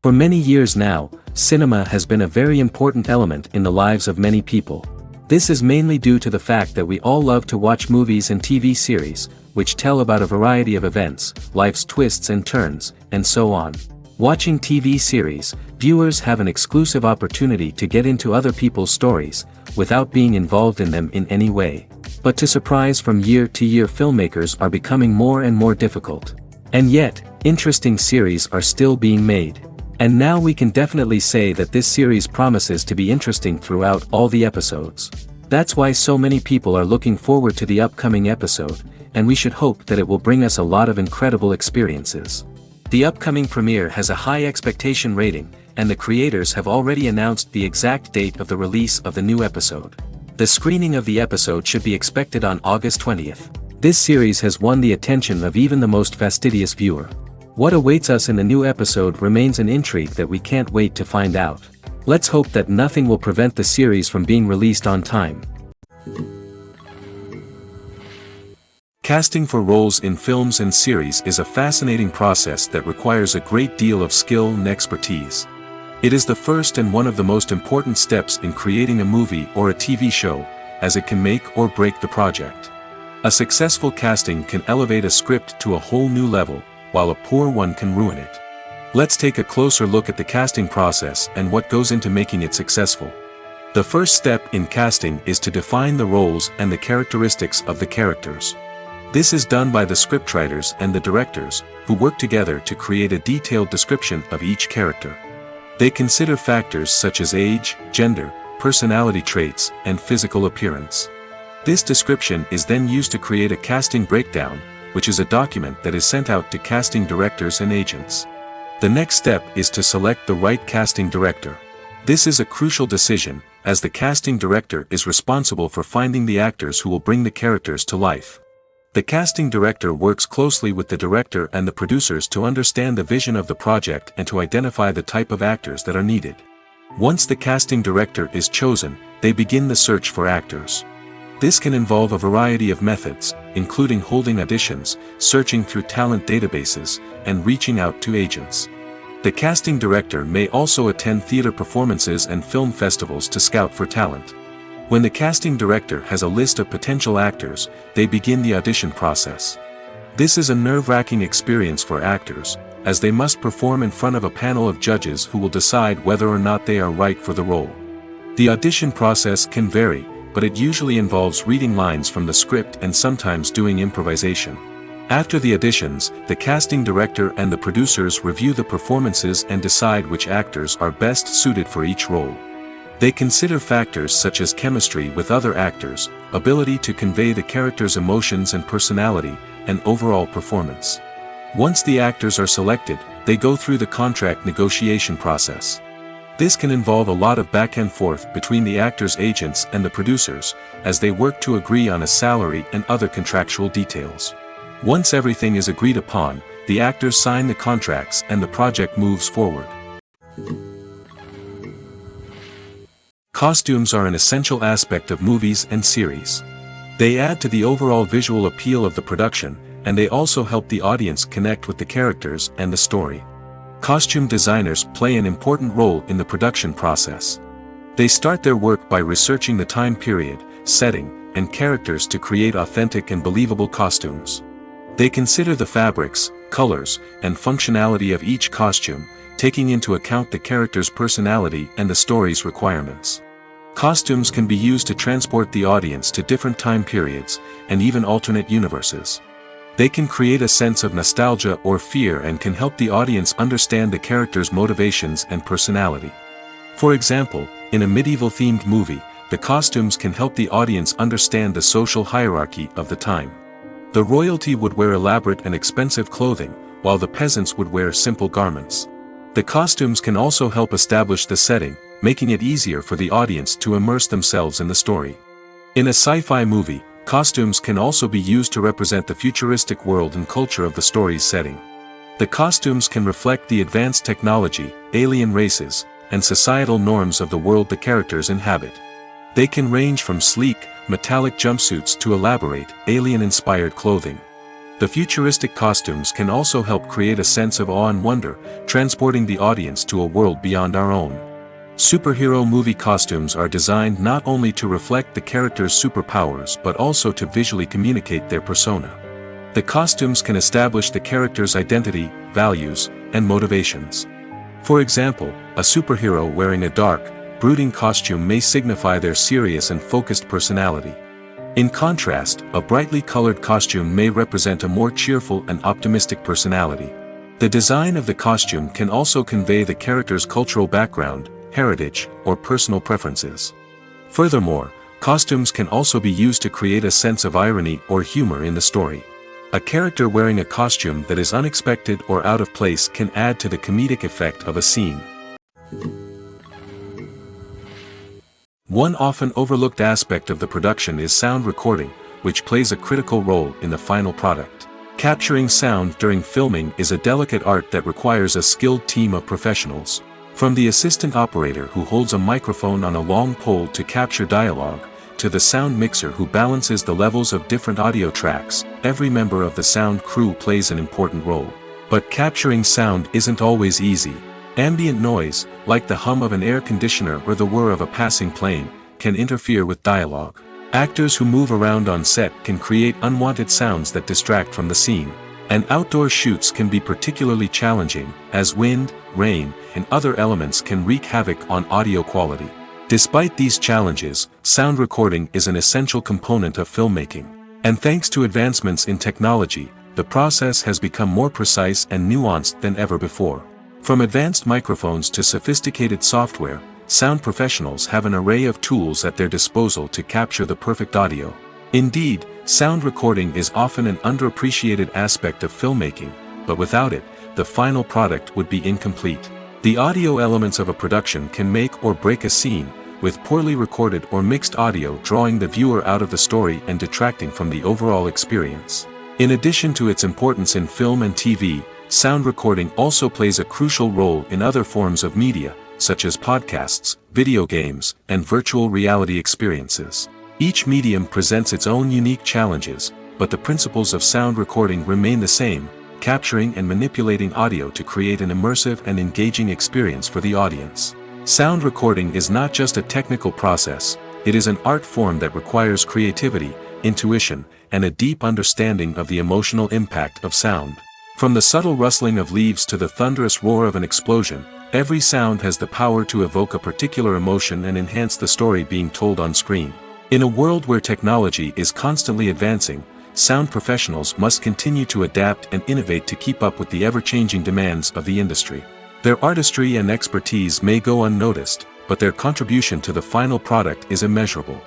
For many years now, cinema has been a very important element in the lives of many people. This is mainly due to the fact that we all love to watch movies and TV series, which tell about a variety of events, life's twists and turns, and so on. Watching TV series, viewers have an exclusive opportunity to get into other people's stories, without being involved in them in any way. But to surprise from year to year, filmmakers are becoming more and more difficult. And yet, interesting series are still being made. And now we can definitely say that this series promises to be interesting throughout all the episodes. That's why so many people are looking forward to the upcoming episode, and we should hope that it will bring us a lot of incredible experiences. The upcoming premiere has a high expectation rating, and the creators have already announced the exact date of the release of the new episode. The screening of the episode should be expected on August 20th. This series has won the attention of even the most fastidious viewer. What awaits us in the new episode remains an intrigue that we can't wait to find out. Let's hope that nothing will prevent the series from being released on time. Casting for roles in films and series is a fascinating process that requires a great deal of skill and expertise. It is the first and one of the most important steps in creating a movie or a TV show, as it can make or break the project. A successful casting can elevate a script to a whole new level, while a poor one can ruin it. Let's take a closer look at the casting process and what goes into making it successful. The first step in casting is to define the roles and the characteristics of the characters. This is done by the scriptwriters and the directors, who work together to create a detailed description of each character. They consider factors such as age, gender, personality traits, and physical appearance. This description is then used to create a casting breakdown, which is a document that is sent out to casting directors and agents. The next step is to select the right casting director. This is a crucial decision, as the casting director is responsible for finding the actors who will bring the characters to life. The casting director works closely with the director and the producers to understand the vision of the project and to identify the type of actors that are needed. Once the casting director is chosen, they begin the search for actors. This can involve a variety of methods, including holding auditions, searching through talent databases, and reaching out to agents. The casting director may also attend theater performances and film festivals to scout for talent. When the casting director has a list of potential actors, they begin the audition process. This is a nerve-wracking experience for actors, as they must perform in front of a panel of judges who will decide whether or not they are right for the role. The audition process can vary, but it usually involves reading lines from the script and sometimes doing improvisation. After the auditions, the casting director and the producers review the performances and decide which actors are best suited for each role. They consider factors such as chemistry with other actors, ability to convey the character's emotions and personality, and overall performance. Once the actors are selected, they go through the contract negotiation process. This can involve a lot of back and forth between the actors' agents and the producers, as they work to agree on a salary and other contractual details. Once everything is agreed upon, the actors sign the contracts and the project moves forward. Costumes are an essential aspect of movies and series. They add to the overall visual appeal of the production, and they also help the audience connect with the characters and the story. Costume designers play an important role in the production process. They start their work by researching the time period, setting, and characters to create authentic and believable costumes. They consider the fabrics, colors, and functionality of each costume, taking into account the character's personality and the story's requirements. Costumes can be used to transport the audience to different time periods, and even alternate universes. They can create a sense of nostalgia or fear and can help the audience understand the character's motivations and personality. For example, in a medieval-themed movie, the costumes can help the audience understand the social hierarchy of the time. The royalty would wear elaborate and expensive clothing, while the peasants would wear simple garments. The costumes can also help establish the setting, making it easier for the audience to immerse themselves in the story. In a sci-fi movie, costumes can also be used to represent the futuristic world and culture of the story's setting. The costumes can reflect the advanced technology, alien races, and societal norms of the world the characters inhabit. They can range from sleek, metallic jumpsuits to elaborate, alien-inspired clothing. The futuristic costumes can also help create a sense of awe and wonder, transporting the audience to a world beyond our own. Superhero movie costumes are designed not only to reflect the character's superpowers but also to visually communicate their persona. The costumes can establish the character's identity, values, and motivations. For example, a superhero wearing a dark, brooding costume may signify their serious and focused personality. In contrast, a brightly colored costume may represent a more cheerful and optimistic personality. The design of the costume can also convey the character's cultural background, heritage, or personal preferences. Furthermore, costumes can also be used to create a sense of irony or humor in the story. A character wearing a costume that is unexpected or out of place can add to the comedic effect of a scene. One often overlooked aspect of the production is sound recording, which plays a critical role in the final product. Capturing sound during filming is a delicate art that requires a skilled team of professionals. From the assistant operator who holds a microphone on a long pole to capture dialogue, to the sound mixer who balances the levels of different audio tracks, every member of the sound crew plays an important role. But capturing sound isn't always easy. Ambient noise, like the hum of an air conditioner or the whir of a passing plane, can interfere with dialogue. Actors who move around on set can create unwanted sounds that distract from the scene. And outdoor shoots can be particularly challenging, as wind, rain, and other elements can wreak havoc on audio quality. Despite these challenges, sound recording is an essential component of filmmaking. And thanks to advancements in technology, the process has become more precise and nuanced than ever before. From advanced microphones to sophisticated software, sound professionals have an array of tools at their disposal to capture the perfect audio. Indeed, sound recording is often an underappreciated aspect of filmmaking, but without it, the final product would be incomplete. The audio elements of a production can make or break a scene, with poorly recorded or mixed audio drawing the viewer out of the story and detracting from the overall experience. In addition to its importance in film and TV, sound recording also plays a crucial role in other forms of media, such as podcasts, video games, and virtual reality experiences. Each medium presents its own unique challenges, but the principles of sound recording remain the same, capturing and manipulating audio to create an immersive and engaging experience for the audience. Sound recording is not just a technical process, it is an art form that requires creativity, intuition, and a deep understanding of the emotional impact of sound. From the subtle rustling of leaves to the thunderous roar of an explosion, every sound has the power to evoke a particular emotion and enhance the story being told on screen. In a world where technology is constantly advancing, sound professionals must continue to adapt and innovate to keep up with the ever-changing demands of the industry. Their artistry and expertise may go unnoticed, but their contribution to the final product is immeasurable.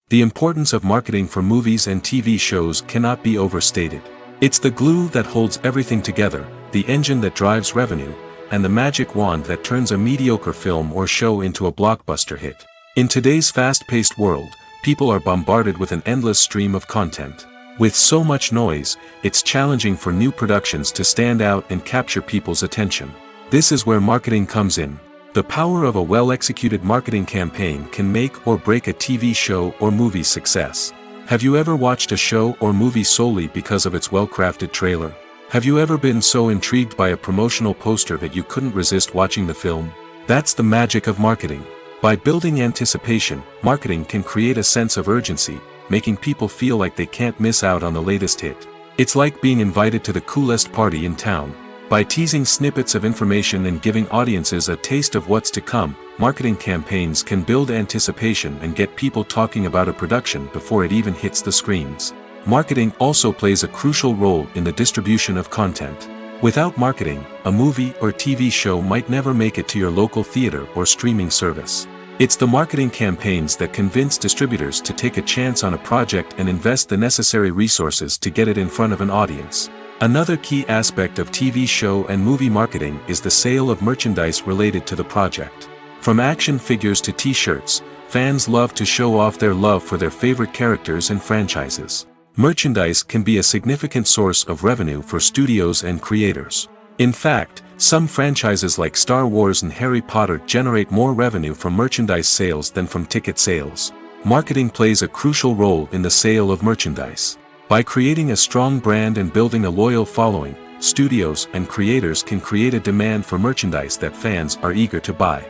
The importance of marketing for movies and TV shows cannot be overstated. It's the glue that holds everything together, the engine that drives revenue, and the magic wand that turns a mediocre film or show into a blockbuster hit. In today's fast-paced world, people are bombarded with an endless stream of content. With so much noise, it's challenging for new productions to stand out and capture people's attention. This is where marketing comes in. The power of a well-executed marketing campaign can make or break a TV show or movie's success. Have you ever watched a show or movie solely because of its well-crafted trailer? Have you ever been so intrigued by a promotional poster that you couldn't resist watching the film? That's the magic of marketing. By building anticipation, marketing can create a sense of urgency, making people feel like they can't miss out on the latest hit. It's like being invited to the coolest party in town. By teasing snippets of information and giving audiences a taste of what's to come, marketing campaigns can build anticipation and get people talking about a production before it even hits the screens. Marketing also plays a crucial role in the distribution of content. Without marketing, a movie or TV show might never make it to your local theater or streaming service. It's the marketing campaigns that convince distributors to take a chance on a project and invest the necessary resources to get it in front of an audience. Another key aspect of TV show and movie marketing is the sale of merchandise related to the project. From action figures to t-shirts, fans love to show off their love for their favorite characters and franchises. Merchandise can be a significant source of revenue for studios and creators. In fact, some franchises like Star Wars and Harry Potter generate more revenue from merchandise sales than from ticket sales. Marketing plays a crucial role in the sale of merchandise. By creating a strong brand and building a loyal following, studios and creators can create a demand for merchandise that fans are eager to buy.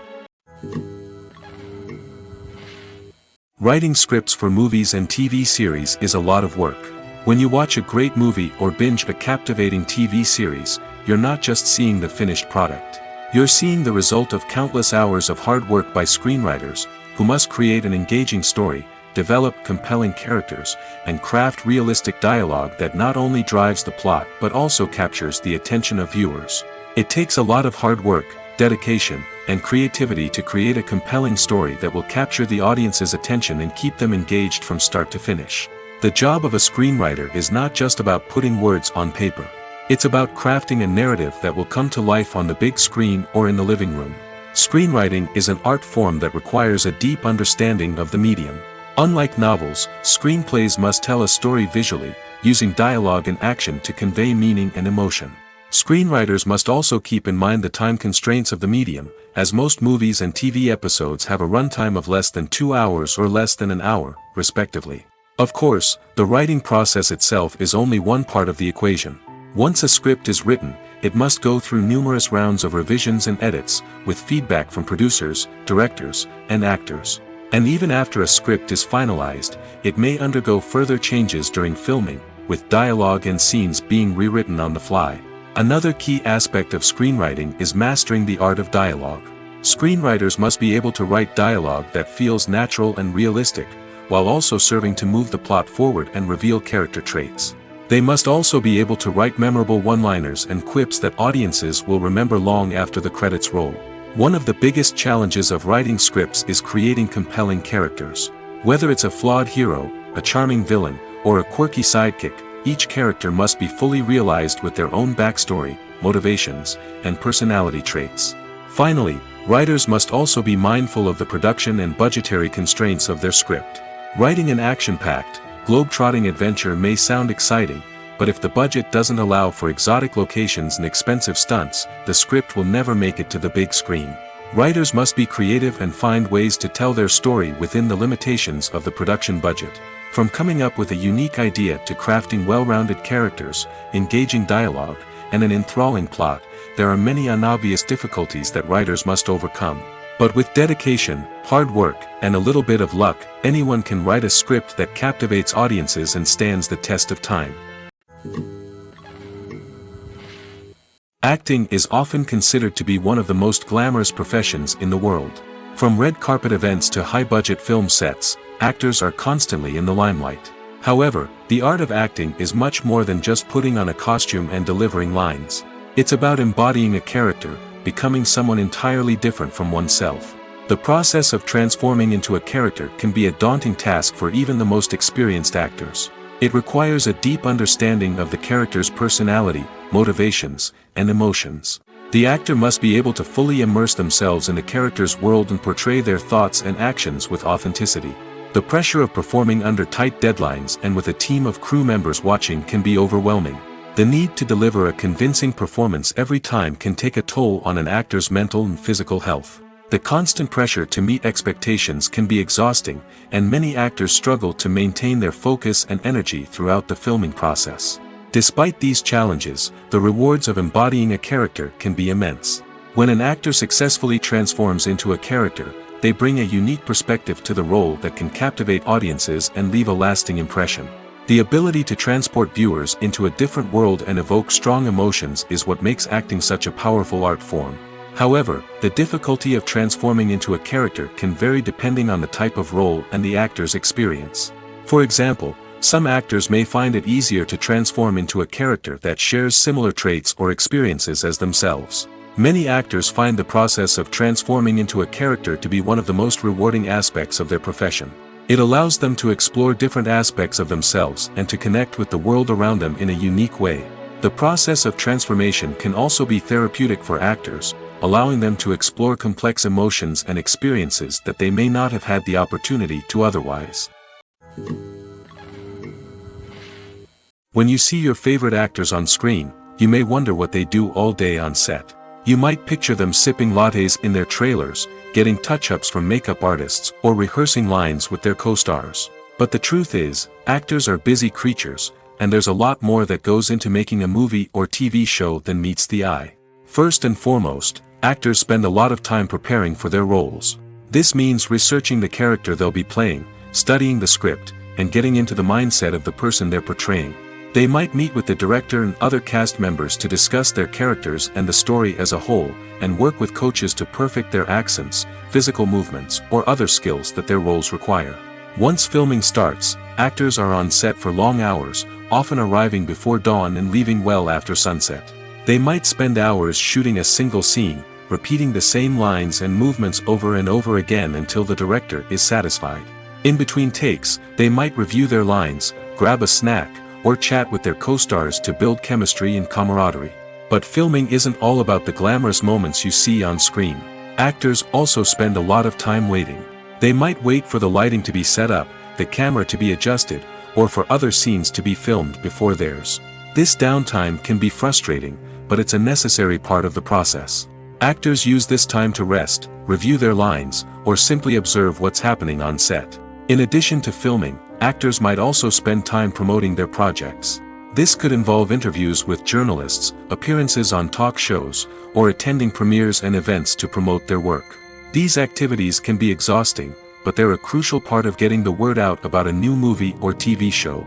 Writing scripts for movies and TV series is a lot of work. When you watch a great movie or binge a captivating TV series, you're not just seeing the finished product. You're seeing the result of countless hours of hard work by screenwriters, who must create an engaging story, develop compelling characters, and craft realistic dialogue that not only drives the plot but also captures the attention of viewers. It takes a lot of hard work, dedication, and creativity to create a compelling story that will capture the audience's attention and keep them engaged from start to finish. The job of a screenwriter is not just about putting words on paper. It's about crafting a narrative that will come to life on the big screen or in the living room. Screenwriting is an art form that requires a deep understanding of the medium. Unlike novels, screenplays must tell a story visually, using dialogue and action to convey meaning and emotion. Screenwriters must also keep in mind the time constraints of the medium, as most movies and TV episodes have a runtime of less than 2 hours or less than an hour, respectively. Of course, the writing process itself is only one part of the equation. Once a script is written, it must go through numerous rounds of revisions and edits, with feedback from producers, directors, and actors. And even after a script is finalized, it may undergo further changes during filming, with dialogue and scenes being rewritten on the fly. Another key aspect of screenwriting is mastering the art of dialogue. Screenwriters must be able to write dialogue that feels natural and realistic, while also serving to move the plot forward and reveal character traits. They must also be able to write memorable one-liners and quips that audiences will remember long after the credits roll. One of the biggest challenges of writing scripts is creating compelling characters. Whether it's a flawed hero, a charming villain, or a quirky sidekick, each character must be fully realized with their own backstory, motivations, and personality traits. Finally, writers must also be mindful of the production and budgetary constraints of their script. Writing an action-packed, globe-trotting adventure may sound exciting, but if the budget doesn't allow for exotic locations and expensive stunts, the script will never make it to the big screen. Writers must be creative and find ways to tell their story within the limitations of the production budget. From coming up with a unique idea to crafting well-rounded characters, engaging dialogue, and an enthralling plot, there are many unobvious difficulties that writers must overcome. But with dedication, hard work, and a little bit of luck, anyone can write a script that captivates audiences and stands the test of time. Acting is often considered to be one of the most glamorous professions in the world. From red carpet events to high-budget film sets, actors are constantly in the limelight. However, the art of acting is much more than just putting on a costume and delivering lines. It's about embodying a character, becoming someone entirely different from oneself. The process of transforming into a character can be a daunting task for even the most experienced actors. It requires a deep understanding of the character's personality, motivations, and emotions. The actor must be able to fully immerse themselves in the character's world and portray their thoughts and actions with authenticity. The pressure of performing under tight deadlines and with a team of crew members watching can be overwhelming. The need to deliver a convincing performance every time can take a toll on an actor's mental and physical health. The constant pressure to meet expectations can be exhausting, and many actors struggle to maintain their focus and energy throughout the filming process. Despite these challenges, the rewards of embodying a character can be immense. When an actor successfully transforms into a character, they bring a unique perspective to the role that can captivate audiences and leave a lasting impression. The ability to transport viewers into a different world and evoke strong emotions is what makes acting such a powerful art form. However, the difficulty of transforming into a character can vary depending on the type of role and the actor's experience. For example, some actors may find it easier to transform into a character that shares similar traits or experiences as themselves. Many actors find the process of transforming into a character to be one of the most rewarding aspects of their profession. It allows them to explore different aspects of themselves and to connect with the world around them in a unique way. The process of transformation can also be therapeutic for actors, allowing them to explore complex emotions and experiences that they may not have had the opportunity to otherwise. When you see your favorite actors on screen, you may wonder what they do all day on set. You might picture them sipping lattes in their trailers, getting touch-ups from makeup artists, or rehearsing lines with their co-stars. But the truth is, actors are busy creatures, and there's a lot more that goes into making a movie or TV show than meets the eye. First and foremost, actors spend a lot of time preparing for their roles. This means researching the character they'll be playing, studying the script, and getting into the mindset of the person they're portraying. They might meet with the director and other cast members to discuss their characters and the story as a whole, and work with coaches to perfect their accents, physical movements, or other skills that their roles require. Once filming starts, actors are on set for long hours, often arriving before dawn and leaving well after sunset. They might spend hours shooting a single scene, repeating the same lines and movements over and over again until the director is satisfied. In between takes, they might review their lines, grab a snack, or chat with their co-stars to build chemistry and camaraderie. But filming isn't all about the glamorous moments you see on screen. Actors also spend a lot of time waiting. They might wait for the lighting to be set up, the camera to be adjusted, or for other scenes to be filmed before theirs. This downtime can be frustrating, but it's a necessary part of the process. Actors use this time to rest, review their lines, or simply observe what's happening on set. In addition to filming, actors might also spend time promoting their projects. This could involve interviews with journalists, appearances on talk shows, or attending premieres and events to promote their work. These activities can be exhausting, but they're a crucial part of getting the word out about a new movie or TV show.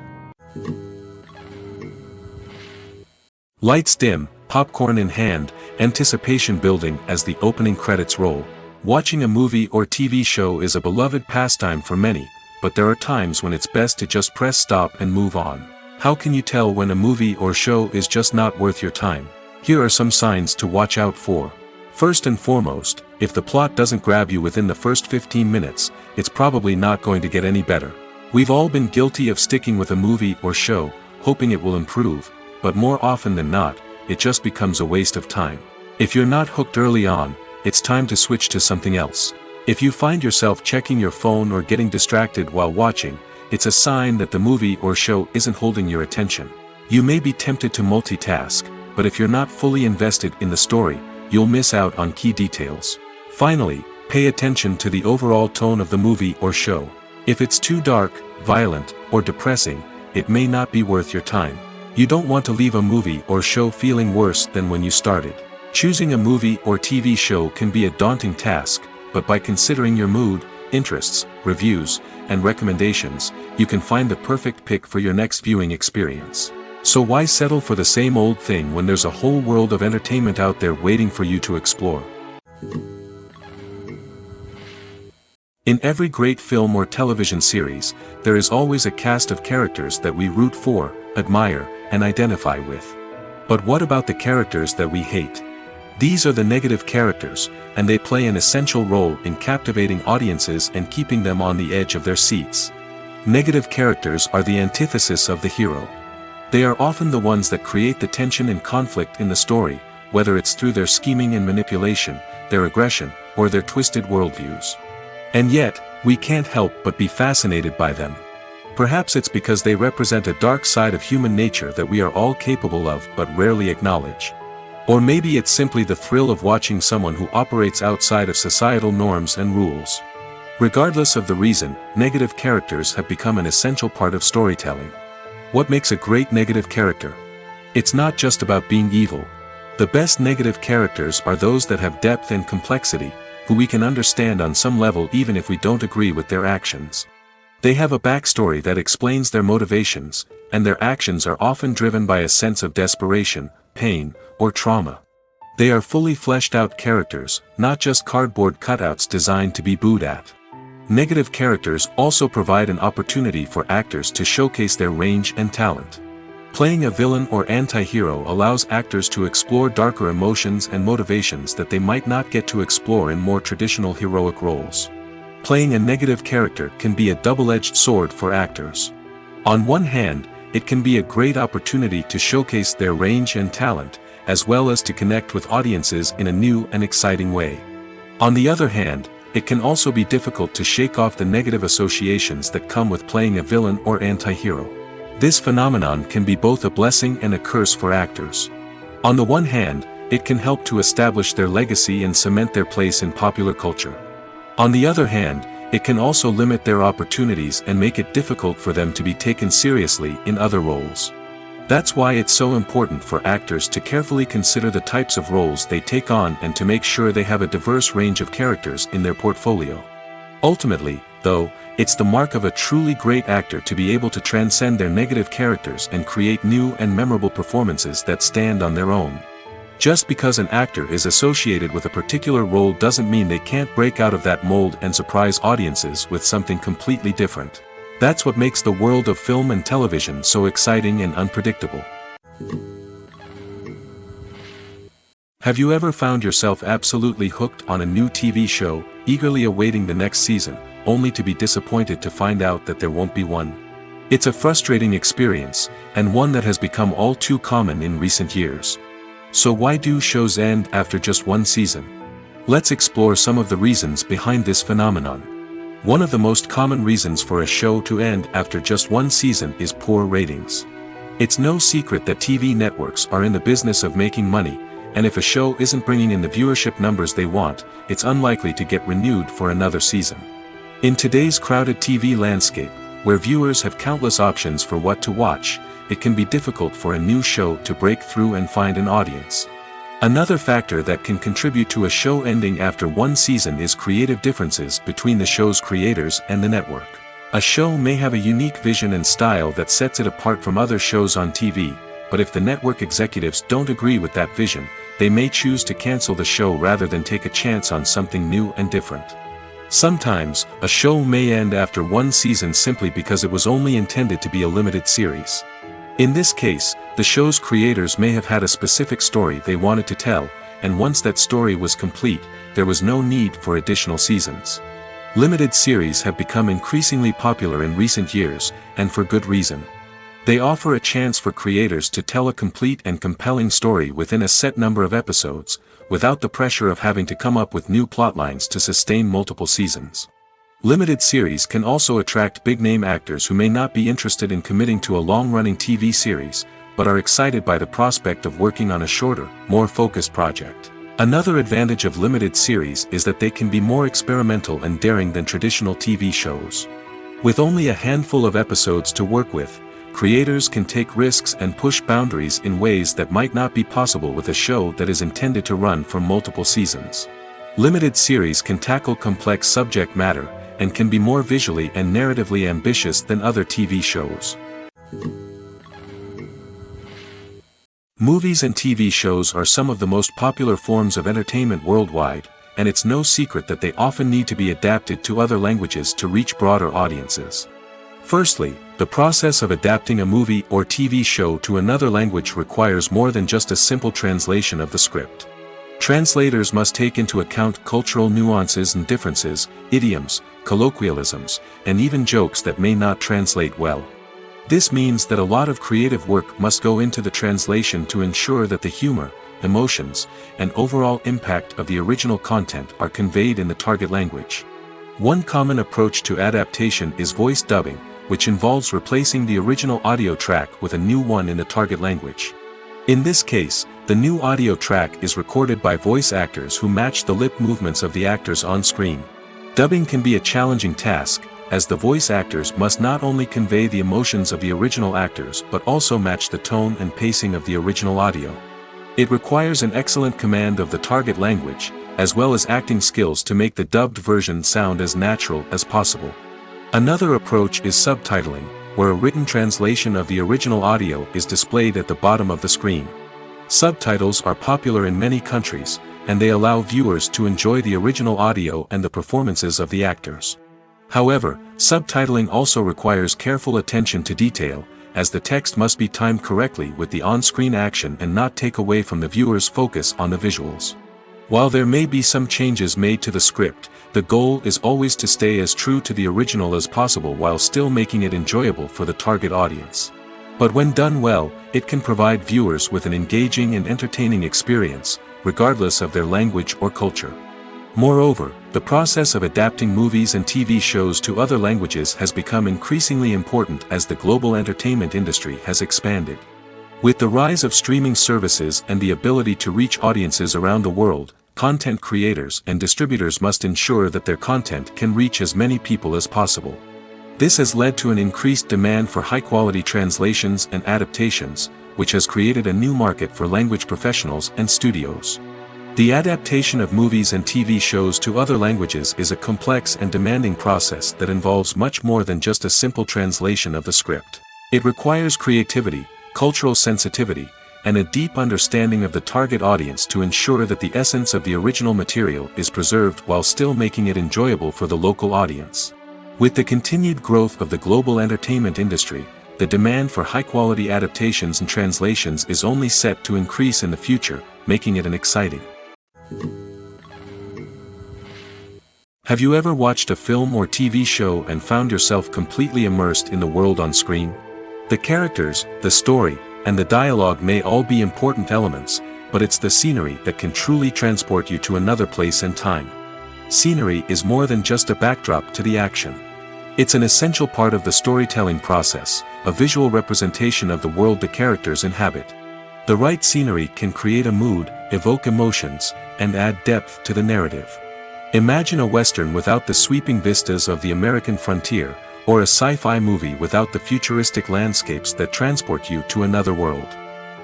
Lights dim, popcorn in hand, anticipation building as the opening credits roll. Watching a movie or TV show is a beloved pastime for many, but there are times when it's best to just press stop and move on. How can you tell when a movie or show is just not worth your time? Here are some signs to watch out for. First and foremost, if the plot doesn't grab you within the first 15 minutes, it's probably not going to get any better. We've all been guilty of sticking with a movie or show, hoping it will improve, but more often than not, it just becomes a waste of time. If you're not hooked early on, it's time to switch to something else. If you find yourself checking your phone or getting distracted while watching, it's a sign that the movie or show isn't holding your attention. You may be tempted to multitask, but if you're not fully invested in the story, you'll miss out on key details. Finally, pay attention to the overall tone of the movie or show. If it's too dark, violent, or depressing, it may not be worth your time. You don't want to leave a movie or show feeling worse than when you started. Choosing a movie or TV show can be a daunting task, but by considering your mood, interests, reviews, and recommendations, you can find the perfect pick for your next viewing experience. So why settle for the same old thing when there's a whole world of entertainment out there waiting for you to explore? In every great film or television series, there is always a cast of characters that we root for, admire, and identify with. But what about the characters that we hate? These are the negative characters, and they play an essential role in captivating audiences and keeping them on the edge of their seats. Negative characters are the antithesis of the hero. They are often the ones that create the tension and conflict in the story, whether it's through their scheming and manipulation, their aggression, or their twisted worldviews. And yet, we can't help but be fascinated by them. Perhaps it's because they represent a dark side of human nature that we are all capable of but rarely acknowledge. Or maybe it's simply the thrill of watching someone who operates outside of societal norms and rules. Regardless of the reason, negative characters have become an essential part of storytelling. What makes a great negative character? It's not just about being evil. The best negative characters are those that have depth and complexity, who we can understand on some level even if we don't agree with their actions. They have a backstory that explains their motivations, and their actions are often driven by a sense of desperation, pain, or trauma. They are fully fleshed out characters, not just cardboard cutouts designed to be booed at. Negative characters also provide an opportunity for actors to showcase their range and talent. Playing a villain or anti-hero allows actors to explore darker emotions and motivations that they might not get to explore in more traditional heroic roles. Playing a negative character can be a double-edged sword for actors. On one hand, it can be a great opportunity to showcase their range and talent, as well as to connect with audiences in a new and exciting way. On the other hand, it can also be difficult to shake off the negative associations that come with playing a villain or anti-hero. This phenomenon can be both a blessing and a curse for actors. On the one hand, it can help to establish their legacy and cement their place in popular culture. On the other hand, it can also limit their opportunities and make it difficult for them to be taken seriously in other roles. That's why it's so important for actors to carefully consider the types of roles they take on and to make sure they have a diverse range of characters in their portfolio. Ultimately, though, it's the mark of a truly great actor to be able to transcend their negative characters and create new and memorable performances that stand on their own. Just because an actor is associated with a particular role doesn't mean they can't break out of that mold and surprise audiences with something completely different. That's what makes the world of film and television so exciting and unpredictable. Have you ever found yourself absolutely hooked on a new TV show, eagerly awaiting the next season, only to be disappointed to find out that there won't be one? It's a frustrating experience, and one that has become all too common in recent years. So why do shows end after just one season? Let's explore some of the reasons behind this phenomenon. One of the most common reasons for a show to end after just one season is poor ratings. It's no secret that TV networks are in the business of making money, and if a show isn't bringing in the viewership numbers they want, it's unlikely to get renewed for another season. In today's crowded TV landscape, where viewers have countless options for what to watch, it can be difficult for a new show to break through and find an audience. Another factor that can contribute to a show ending after one season is creative differences between the show's creators and the network. A show may have a unique vision and style that sets it apart from other shows on TV, but if the network executives don't agree with that vision, they may choose to cancel the show rather than take a chance on something new and different. Sometimes, a show may end after one season simply because it was only intended to be a limited series. In this case, the show's creators may have had a specific story they wanted to tell, and once that story was complete, there was no need for additional seasons. Limited series have become increasingly popular in recent years, and for good reason. They offer a chance for creators to tell a complete and compelling story within a set number of episodes, without the pressure of having to come up with new plotlines to sustain multiple seasons. Limited series can also attract big-name actors who may not be interested in committing to a long-running TV series, but are excited by the prospect of working on a shorter, more focused project. Another advantage of limited series is that they can be more experimental and daring than traditional TV shows. With only a handful of episodes to work with, creators can take risks and push boundaries in ways that might not be possible with a show that is intended to run for multiple seasons. Limited series can tackle complex subject matter, and can be more visually and narratively ambitious than other TV shows. Movies and TV shows are some of the most popular forms of entertainment worldwide, and it's no secret that they often need to be adapted to other languages to reach broader audiences. Firstly, the process of adapting a movie or TV show to another language requires more than just a simple translation of the script. Translators must take into account cultural nuances and differences, idioms, colloquialisms, and even jokes that may not translate well. This means that a lot of creative work must go into the translation to ensure that the humor, emotions, and overall impact of the original content are conveyed in the target language. One common approach to adaptation is voice dubbing, which involves replacing the original audio track with a new one in the target language. In this case, the new audio track is recorded by voice actors who match the lip movements of the actors on screen. Dubbing can be a challenging task, as the voice actors must not only convey the emotions of the original actors but also match the tone and pacing of the original audio. It requires an excellent command of the target language, as well as acting skills to make the dubbed version sound as natural as possible. Another approach is subtitling, where a written translation of the original audio is displayed at the bottom of the screen. Subtitles are popular in many countries, and they allow viewers to enjoy the original audio and the performances of the actors. However, subtitling also requires careful attention to detail, as the text must be timed correctly with the on-screen action and not take away from the viewer's focus on the visuals. While there may be some changes made to the script, the goal is always to stay as true to the original as possible while still making it enjoyable for the target audience. But when done well, it can provide viewers with an engaging and entertaining experience, regardless of their language or culture. Moreover, the process of adapting movies and TV shows to other languages has become increasingly important as the global entertainment industry has expanded. With the rise of streaming services and the ability to reach audiences around the world, content creators and distributors must ensure that their content can reach as many people as possible. This has led to an increased demand for high-quality translations and adaptations, which has created a new market for language professionals and studios. The adaptation of movies and TV shows to other languages is a complex and demanding process that involves much more than just a simple translation of the script. It requires creativity, cultural sensitivity, and a deep understanding of the target audience to ensure that the essence of the original material is preserved while still making it enjoyable for the local audience. With the continued growth of the global entertainment industry, the demand for high-quality adaptations and translations is only set to increase in the future, making it an exciting. Have you ever watched a film or TV show and found yourself completely immersed in the world on screen? The characters, the story, and the dialogue may all be important elements, but it's the scenery that can truly transport you to another place and time. Scenery is more than just a backdrop to the action. It's an essential part of the storytelling process, a visual representation of the world the characters inhabit. The right scenery can create a mood, evoke emotions, and add depth to the narrative. Imagine a Western without the sweeping vistas of the American frontier, or a sci-fi movie without the futuristic landscapes that transport you to another world.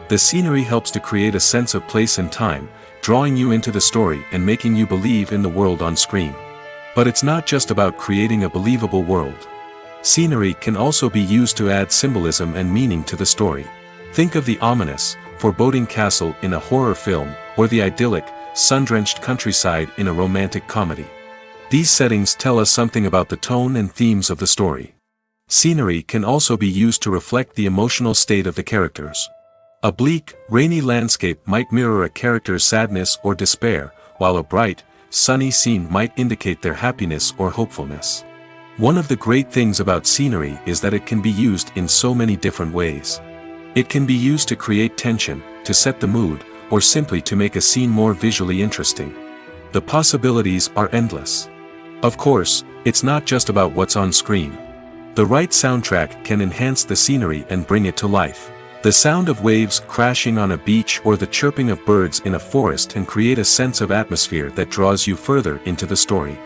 The scenery helps to create a sense of place and time, drawing you into the story and making you believe in the world on screen. But it's not just about creating a believable world. Scenery can also be used to add symbolism and meaning to the story. Think of the ominous, foreboding castle in a horror film, or the idyllic, sun-drenched countryside in a romantic comedy. These settings tell us something about the tone and themes of the story. Scenery can also be used to reflect the emotional state of the characters. A bleak, rainy landscape might mirror a character's sadness or despair, while a bright, sunny scene might indicate their happiness or hopefulness. One of the great things about scenery is that it can be used in so many different ways. It can be used to create tension, to set the mood, or simply to make a scene more visually interesting. The possibilities are endless. Of course, it's not just about what's on screen. The right soundtrack can enhance the scenery and bring it to life. The sound of waves crashing on a beach or the chirping of birds in a forest can create a sense of atmosphere that draws you further into the story.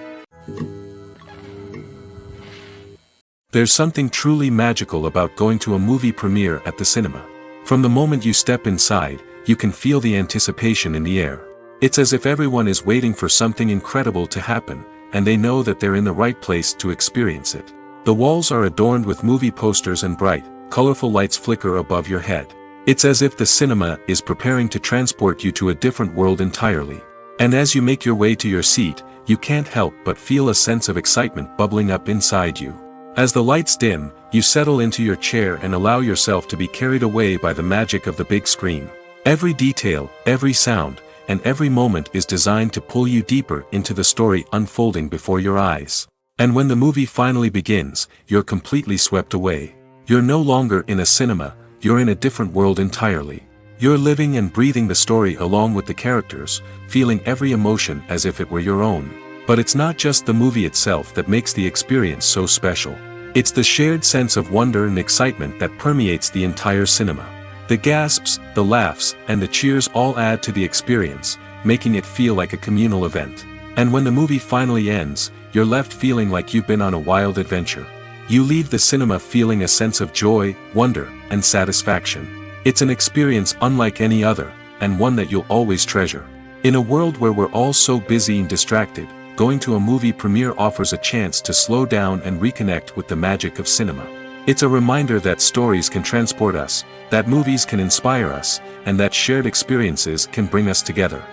There's something truly magical about going to a movie premiere at the cinema. From the moment you step inside, you can feel the anticipation in the air. It's as if everyone is waiting for something incredible to happen, and they know that they're in the right place to experience it. The walls are adorned with movie posters and bright, colorful lights flicker above your head. It's as if the cinema is preparing to transport you to a different world entirely. And as you make your way to your seat, you can't help but feel a sense of excitement bubbling up inside you. As the lights dim, you settle into your chair and allow yourself to be carried away by the magic of the big screen. Every detail, every sound, and every moment is designed to pull you deeper into the story unfolding before your eyes. And when the movie finally begins, you're completely swept away. You're no longer in a cinema, you're in a different world entirely. You're living and breathing the story along with the characters, feeling every emotion as if it were your own. But it's not just the movie itself that makes the experience so special. It's the shared sense of wonder and excitement that permeates the entire cinema. The gasps, the laughs, and the cheers all add to the experience, making it feel like a communal event. And when the movie finally ends, you're left feeling like you've been on a wild adventure. You leave the cinema feeling a sense of joy, wonder, and satisfaction. It's an experience unlike any other, and one that you'll always treasure. In a world where we're all so busy and distracted, going to a movie premiere offers a chance to slow down and reconnect with the magic of cinema. It's a reminder that stories can transport us, that movies can inspire us, and that shared experiences can bring us together.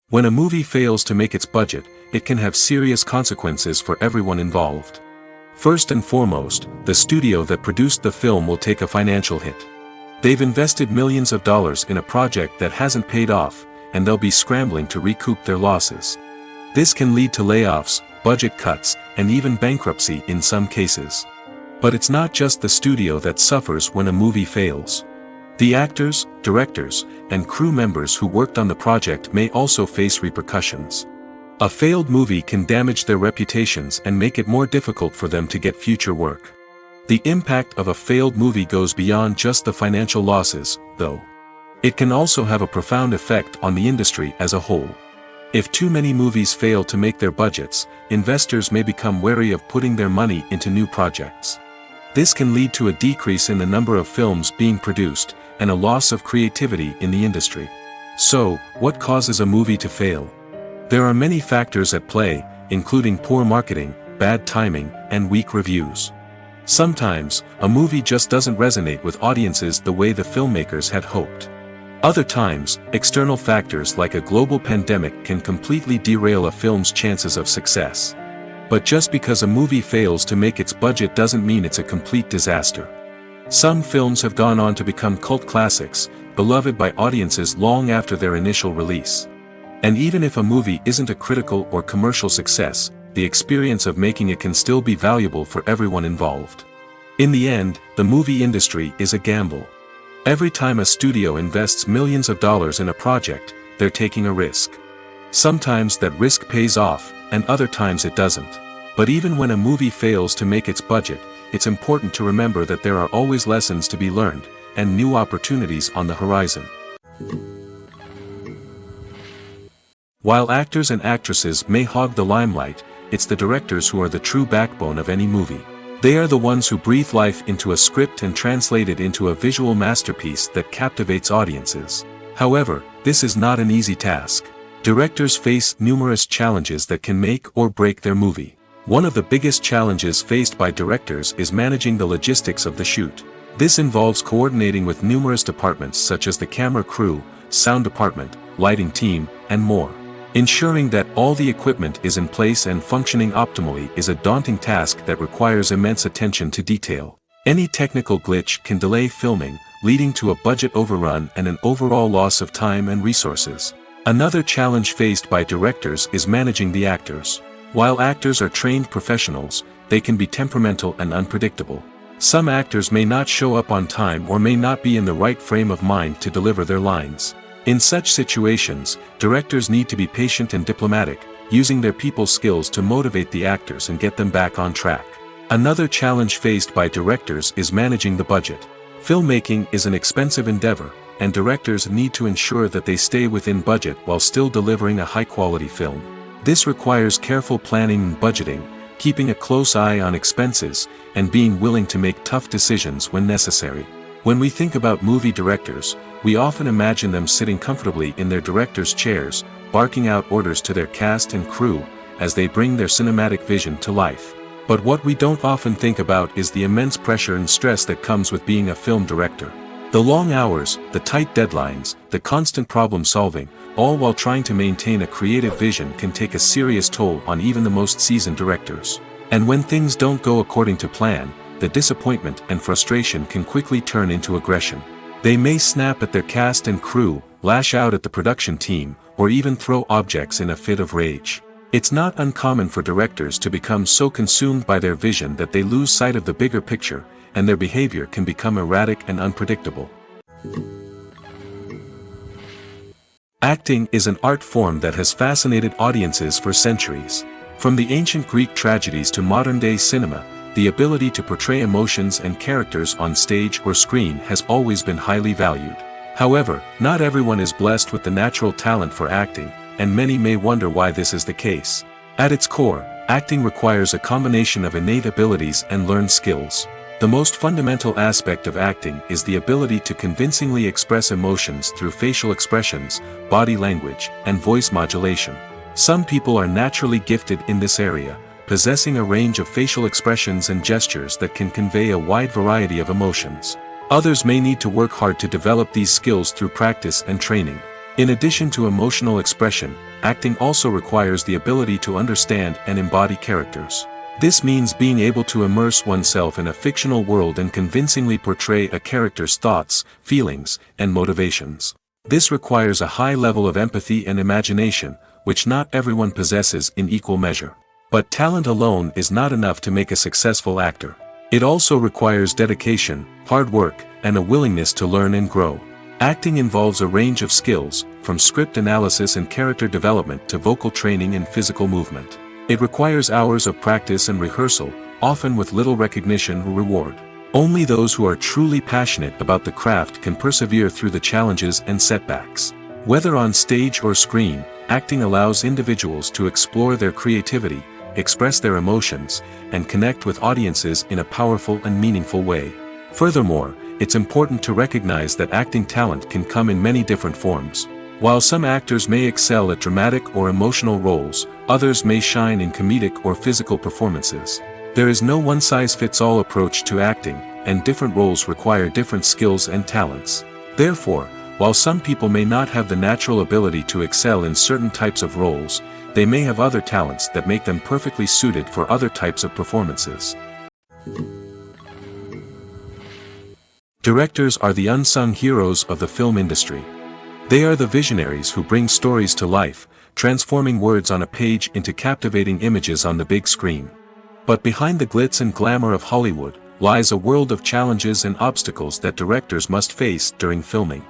When a movie fails to make its budget, it can have serious consequences for everyone involved. First and foremost, the studio that produced the film will take a financial hit. They've invested millions of dollars in a project that hasn't paid off, and they'll be scrambling to recoup their losses. This can lead to layoffs, budget cuts, and even bankruptcy in some cases. But it's not just the studio that suffers when a movie fails. The actors, directors, and crew members who worked on the project may also face repercussions. A failed movie can damage their reputations and make it more difficult for them to get future work. The impact of a failed movie goes beyond just the financial losses, though. It can also have a profound effect on the industry as a whole. If too many movies fail to make their budgets, investors may become wary of putting their money into new projects. This can lead to a decrease in the number of films being produced, and a loss of creativity in the industry. So, what causes a movie to fail? There are many factors at play, including poor marketing, bad timing, and weak reviews. Sometimes, a movie just doesn't resonate with audiences the way the filmmakers had hoped. Other times, external factors like a global pandemic can completely derail a film's chances of success. But just because a movie fails to make its budget doesn't mean it's a complete disaster. Some films have gone on to become cult classics, beloved by audiences long after their initial release. And even if a movie isn't a critical or commercial success, the experience of making it can still be valuable for everyone involved. In the end, the movie industry is a gamble. Every time a studio invests millions of dollars in a project, they're taking a risk. Sometimes that risk pays off, and other times it doesn't. But even when a movie fails to make its budget, it's important to remember that there are always lessons to be learned, and new opportunities on the horizon. While actors and actresses may hog the limelight, it's the directors who are the true backbone of any movie. They are the ones who breathe life into a script and translate it into a visual masterpiece that captivates audiences. However, this is not an easy task. Directors face numerous challenges that can make or break their movie. One of the biggest challenges faced by directors is managing the logistics of the shoot. This involves coordinating with numerous departments such as the camera crew, sound department, lighting team, and more. Ensuring that all the equipment is in place and functioning optimally is a daunting task that requires immense attention to detail. Any technical glitch can delay filming, leading to a budget overrun and an overall loss of time and resources. Another challenge faced by directors is managing the actors. While actors are trained professionals, they can be temperamental and unpredictable. Some actors may not show up on time or may not be in the right frame of mind to deliver their lines. In such situations, directors need to be patient and diplomatic, using their people skills to motivate the actors and get them back on track. Another challenge faced by directors is managing the budget. Filmmaking is an expensive endeavor, and directors need to ensure that they stay within budget while still delivering a high-quality film. This requires careful planning and budgeting, keeping a close eye on expenses, and being willing to make tough decisions when necessary. When we think about movie directors, we often imagine them sitting comfortably in their director's chairs, barking out orders to their cast and crew, as they bring their cinematic vision to life. But what we don't often think about is the immense pressure and stress that comes with being a film director. The long hours, the tight deadlines, the constant problem solving, all while trying to maintain a creative vision can take a serious toll on even the most seasoned directors. And when things don't go according to plan, the disappointment and frustration can quickly turn into aggression. They may snap at their cast and crew, lash out at the production team, or even throw objects in a fit of rage. It's not uncommon for directors to become so consumed by their vision that they lose sight of the bigger picture, and their behavior can become erratic and unpredictable. Acting is an art form that has fascinated audiences for centuries. From the ancient Greek tragedies to modern-day cinema, the ability to portray emotions and characters on stage or screen has always been highly valued. However, not everyone is blessed with the natural talent for acting, and many may wonder why this is the case. At its core, acting requires a combination of innate abilities and learned skills. The most fundamental aspect of acting is the ability to convincingly express emotions through facial expressions, body language, and voice modulation. Some people are naturally gifted in this area, possessing a range of facial expressions and gestures that can convey a wide variety of emotions. Others may need to work hard to develop these skills through practice and training. In addition to emotional expression, acting also requires the ability to understand and embody characters. This means being able to immerse oneself in a fictional world and convincingly portray a character's thoughts, feelings, and motivations. This requires a high level of empathy and imagination, which not everyone possesses in equal measure. But talent alone is not enough to make a successful actor. It also requires dedication, hard work, and a willingness to learn and grow. Acting involves a range of skills, from script analysis and character development to vocal training and physical movement. It requires hours of practice and rehearsal, often with little recognition or reward. Only those who are truly passionate about the craft can persevere through the challenges and setbacks. Whether on stage or screen, acting allows individuals to explore their creativity, express their emotions, and connect with audiences in a powerful and meaningful way. Furthermore, it's important to recognize that acting talent can come in many different forms. While some actors may excel at dramatic or emotional roles, others may shine in comedic or physical performances. There is no one-size-fits-all approach to acting, and different roles require different skills and talents. Therefore, while some people may not have the natural ability to excel in certain types of roles, they may have other talents that make them perfectly suited for other types of performances. Directors are the unsung heroes of the film industry. They are the visionaries who bring stories to life, transforming words on a page into captivating images on the big screen. But behind the glitz and glamour of Hollywood, lies a world of challenges and obstacles that directors must face during filming.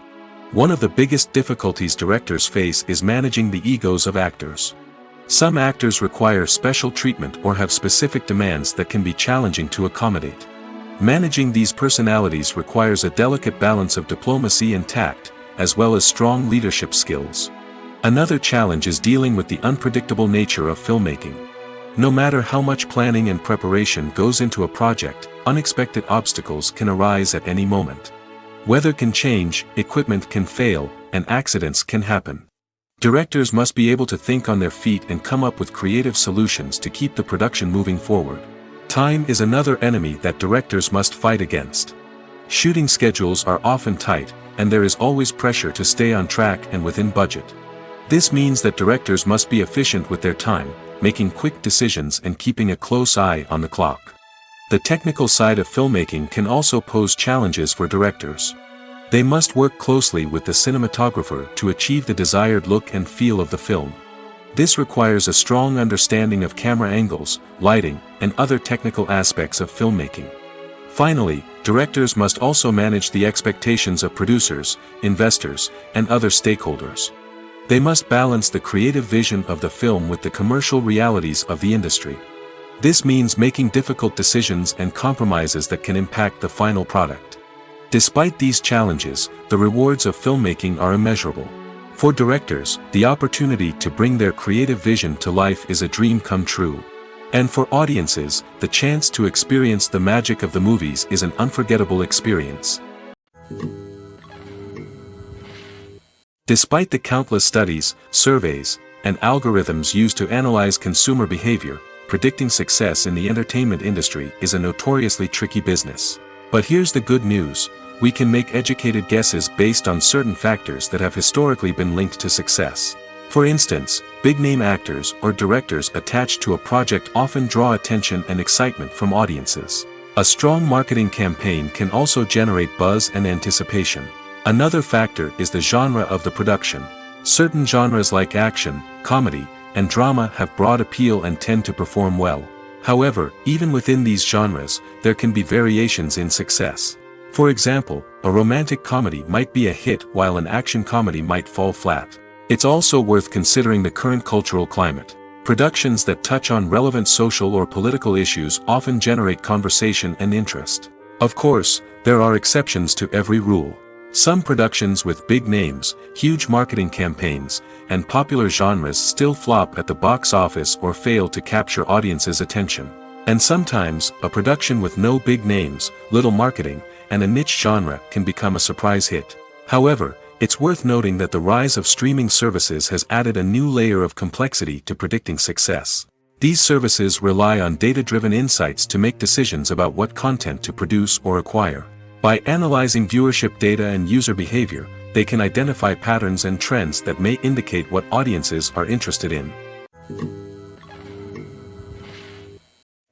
One of the biggest difficulties directors face is managing the egos of actors. Some actors require special treatment or have specific demands that can be challenging to accommodate. Managing these personalities requires a delicate balance of diplomacy and tact, as well as strong leadership skills. Another challenge is dealing with the unpredictable nature of filmmaking. No matter how much planning and preparation goes into a project, unexpected obstacles can arise at any moment. Weather can change, equipment can fail, and accidents can happen. Directors must be able to think on their feet and come up with creative solutions to keep the production moving forward. Time is another enemy that directors must fight against. Shooting schedules are often tight, and there is always pressure to stay on track and within budget. This means that directors must be efficient with their time, making quick decisions and keeping a close eye on the clock. The technical side of filmmaking can also pose challenges for directors. They must work closely with the cinematographer to achieve the desired look and feel of the film. This requires a strong understanding of camera angles, lighting, and other technical aspects of filmmaking. Finally, directors must also manage the expectations of producers, investors, and other stakeholders. They must balance the creative vision of the film with the commercial realities of the industry. This means making difficult decisions and compromises that can impact the final product. Despite these challenges, the rewards of filmmaking are immeasurable. For directors, the opportunity to bring their creative vision to life is a dream come true. And for audiences, the chance to experience the magic of the movies is an unforgettable experience. Despite the countless studies, surveys, and algorithms used to analyze consumer behavior, predicting success in the entertainment industry is a notoriously tricky business. But here's the good news: we can make educated guesses based on certain factors that have historically been linked to success. For instance, big-name actors or directors attached to a project often draw attention and excitement from audiences. A strong marketing campaign can also generate buzz and anticipation. Another factor is the genre of the production. Certain genres like action, comedy, and drama have broad appeal and tend to perform well. However, even within these genres, there can be variations in success. For example, a romantic comedy might be a hit while an action comedy might fall flat. It's also worth considering the current cultural climate. Productions that touch on relevant social or political issues often generate conversation and interest. Of course, there are exceptions to every rule. Some productions with big names, huge marketing campaigns, and popular genres still flop at the box office or fail to capture audiences' attention. And sometimes, a production with no big names, little marketing, and a niche genre can become a surprise hit. However, it's worth noting that the rise of streaming services has added a new layer of complexity to predicting success. These services rely on data-driven insights to make decisions about what content to produce or acquire. By analyzing viewership data and user behavior, they can identify patterns and trends that may indicate what audiences are interested in.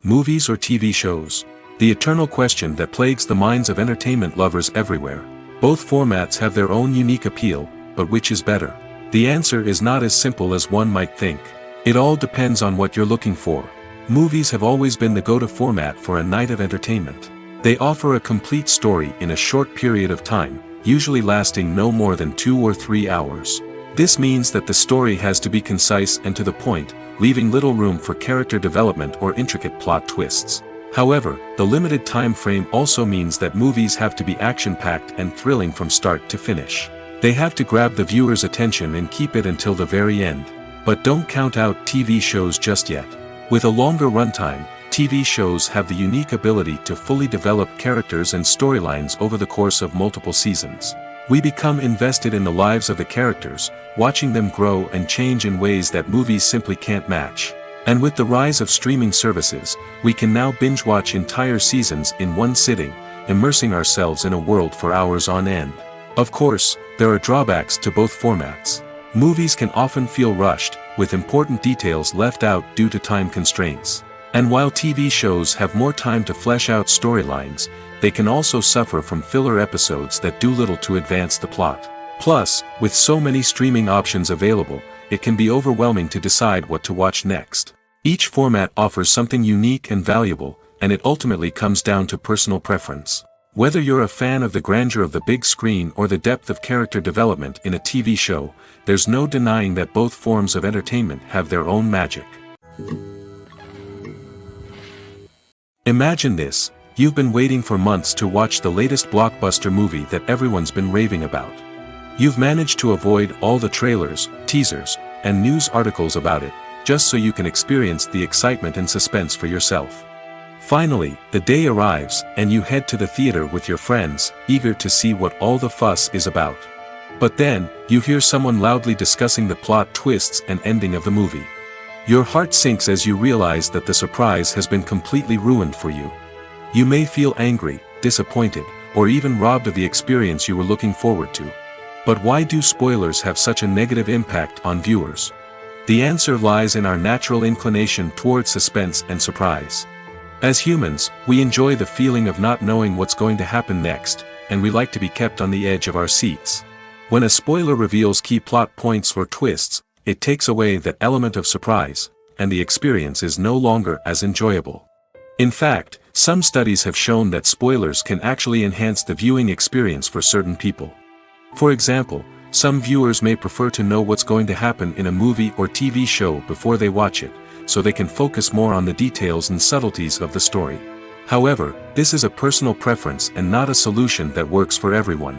Movies or TV shows? The eternal question that plagues the minds of entertainment lovers everywhere. Both formats have their own unique appeal, but which is better? The answer is not as simple as one might think. It all depends on what you're looking for. Movies have always been the go-to format for a night of entertainment. They offer a complete story in a short period of time, usually lasting no more than 2 or 3 hours. This means that the story has to be concise and to the point, leaving little room for character development or intricate plot twists. However, the limited time frame also means that movies have to be action-packed and thrilling from start to finish. They have to grab the viewer's attention and keep it until the very end. But don't count out TV shows just yet. With a longer runtime, TV shows have the unique ability to fully develop characters and storylines over the course of multiple seasons. We become invested in the lives of the characters, watching them grow and change in ways that movies simply can't match. And with the rise of streaming services, we can now binge-watch entire seasons in one sitting, immersing ourselves in a world for hours on end. Of course, there are drawbacks to both formats. Movies can often feel rushed, with important details left out due to time constraints. And while TV shows have more time to flesh out storylines, they can also suffer from filler episodes that do little to advance the plot. Plus, with so many streaming options available, it can be overwhelming to decide what to watch next. Each format offers something unique and valuable, and it ultimately comes down to personal preference. Whether you're a fan of the grandeur of the big screen or the depth of character development in a TV show, there's no denying that both forms of entertainment have their own magic. Imagine this: you've been waiting for months to watch the latest blockbuster movie that everyone's been raving about. You've managed to avoid all the trailers, teasers, and news articles about it, just so you can experience the excitement and suspense for yourself. Finally, the day arrives, and you head to the theater with your friends, eager to see what all the fuss is about. But then, you hear someone loudly discussing the plot twists and ending of the movie. Your heart sinks as you realize that the surprise has been completely ruined for you. You may feel angry, disappointed, or even robbed of the experience you were looking forward to. But why do spoilers have such a negative impact on viewers? The answer lies in our natural inclination toward suspense and surprise. As humans, we enjoy the feeling of not knowing what's going to happen next, and we like to be kept on the edge of our seats. When a spoiler reveals key plot points or twists, it takes away that element of surprise, and the experience is no longer as enjoyable. In fact, some studies have shown that spoilers can actually enhance the viewing experience for certain people. For example, some viewers may prefer to know what's going to happen in a movie or TV show before they watch it, so they can focus more on the details and subtleties of the story. However, this is a personal preference and not a solution that works for everyone.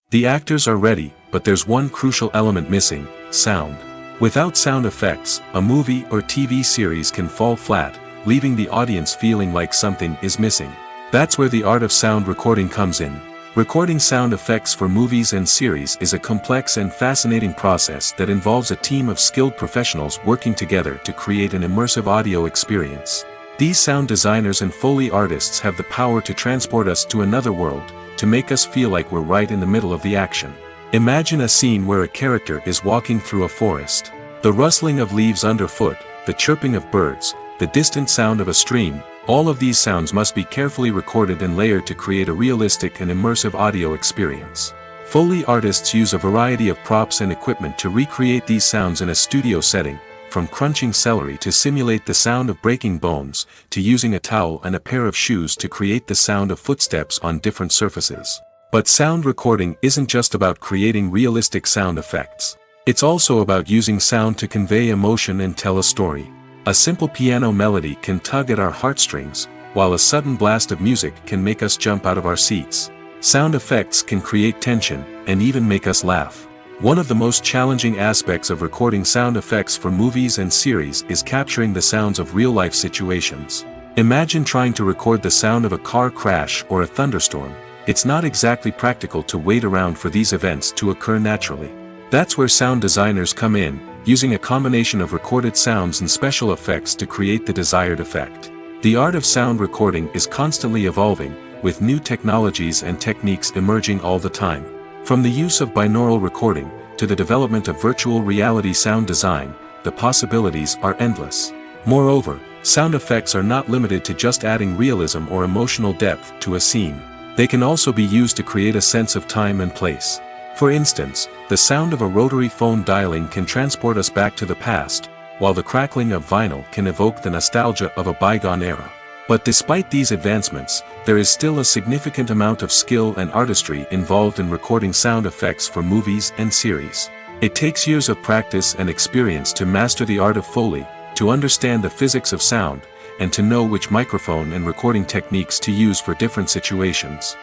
The actors are ready, but there's one crucial element missing: sound. Without sound effects, a movie or TV series can fall flat, leaving the audience feeling like something is missing. That's where the art of sound recording comes in. Recording sound effects for movies and series is a complex and fascinating process that involves a team of skilled professionals working together to create an immersive audio experience. These sound designers and Foley artists have the power to transport us to another world, to make us feel like we're right in the middle of the action. Imagine a scene where a character is walking through a forest. The rustling of leaves underfoot, the chirping of birds, the distant sound of a stream, all of these sounds must be carefully recorded and layered to create a realistic and immersive audio experience. Foley artists use a variety of props and equipment to recreate these sounds in a studio setting, from crunching celery to simulate the sound of breaking bones, to using a towel and a pair of shoes to create the sound of footsteps on different surfaces. But sound recording isn't just about creating realistic sound effects. It's also about using sound to convey emotion and tell a story. A simple piano melody can tug at our heartstrings, while a sudden blast of music can make us jump out of our seats. Sound effects can create tension, and even make us laugh. One of the most challenging aspects of recording sound effects for movies and series is capturing the sounds of real-life situations. Imagine trying to record the sound of a car crash or a thunderstorm. It's not exactly practical to wait around for these events to occur naturally. That's where sound designers come in, using a combination of recorded sounds and special effects to create the desired effect. The art of sound recording is constantly evolving, with new technologies and techniques emerging all the time. From the use of binaural recording, to the development of virtual reality sound design, the possibilities are endless. Moreover, sound effects are not limited to just adding realism or emotional depth to a scene. They can also be used to create a sense of time and place. For instance, the sound of a rotary phone dialing can transport us back to the past, while the crackling of vinyl can evoke the nostalgia of a bygone era. But despite these advancements, there is still a significant amount of skill and artistry involved in recording sound effects for movies and series. It takes years of practice and experience to master the art of Foley, to understand the physics of sound, and to know which microphone and recording techniques to use for different situations.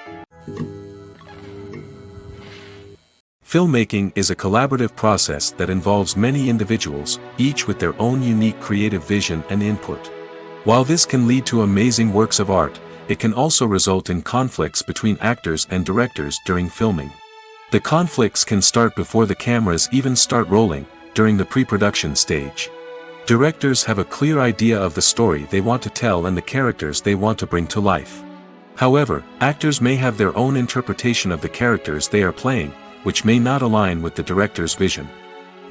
Filmmaking is a collaborative process that involves many individuals, each with their own unique creative vision and input. While this can lead to amazing works of art, it can also result in conflicts between actors and directors during filming. The conflicts can start before the cameras even start rolling, during the pre-production stage. Directors have a clear idea of the story they want to tell and the characters they want to bring to life. However, actors may have their own interpretation of the characters they are playing, which may not align with the director's vision.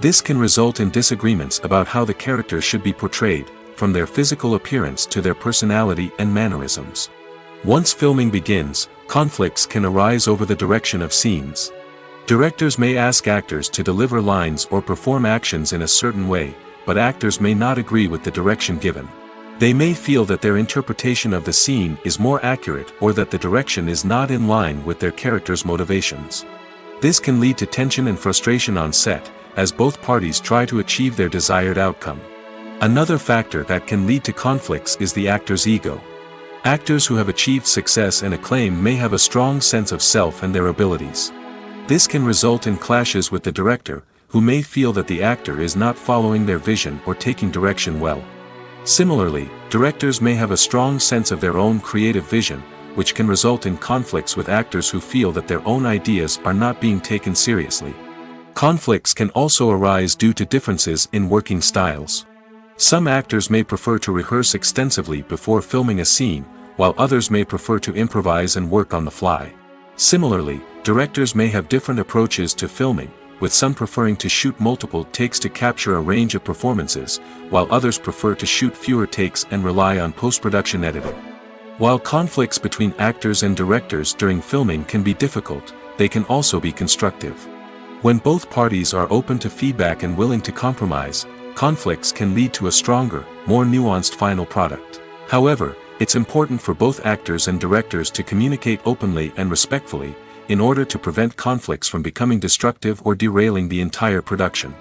This can result in disagreements about how the characters should be portrayed, from their physical appearance to their personality and mannerisms. Once filming begins, conflicts can arise over the direction of scenes. Directors may ask actors to deliver lines or perform actions in a certain way, but actors may not agree with the direction given. They may feel that their interpretation of the scene is more accurate or that the direction is not in line with their character's motivations. This can lead to tension and frustration on set, as both parties try to achieve their desired outcome. Another factor that can lead to conflicts is the actor's ego. Actors who have achieved success and acclaim may have a strong sense of self and their abilities. This can result in clashes with the director, who may feel that the actor is not following their vision or taking direction well. Similarly, directors may have a strong sense of their own creative vision, which can result in conflicts with actors who feel that their own ideas are not being taken seriously. Conflicts can also arise due to differences in working styles. Some actors may prefer to rehearse extensively before filming a scene, while others may prefer to improvise and work on the fly. Similarly, directors may have different approaches to filming, with some preferring to shoot multiple takes to capture a range of performances, while others prefer to shoot fewer takes and rely on post-production editing. While conflicts between actors and directors during filming can be difficult, they can also be constructive. When both parties are open to feedback and willing to compromise, conflicts can lead to a stronger, more nuanced final product. However, it's important for both actors and directors to communicate openly and respectfully, in order to prevent conflicts from becoming destructive or derailing the entire production.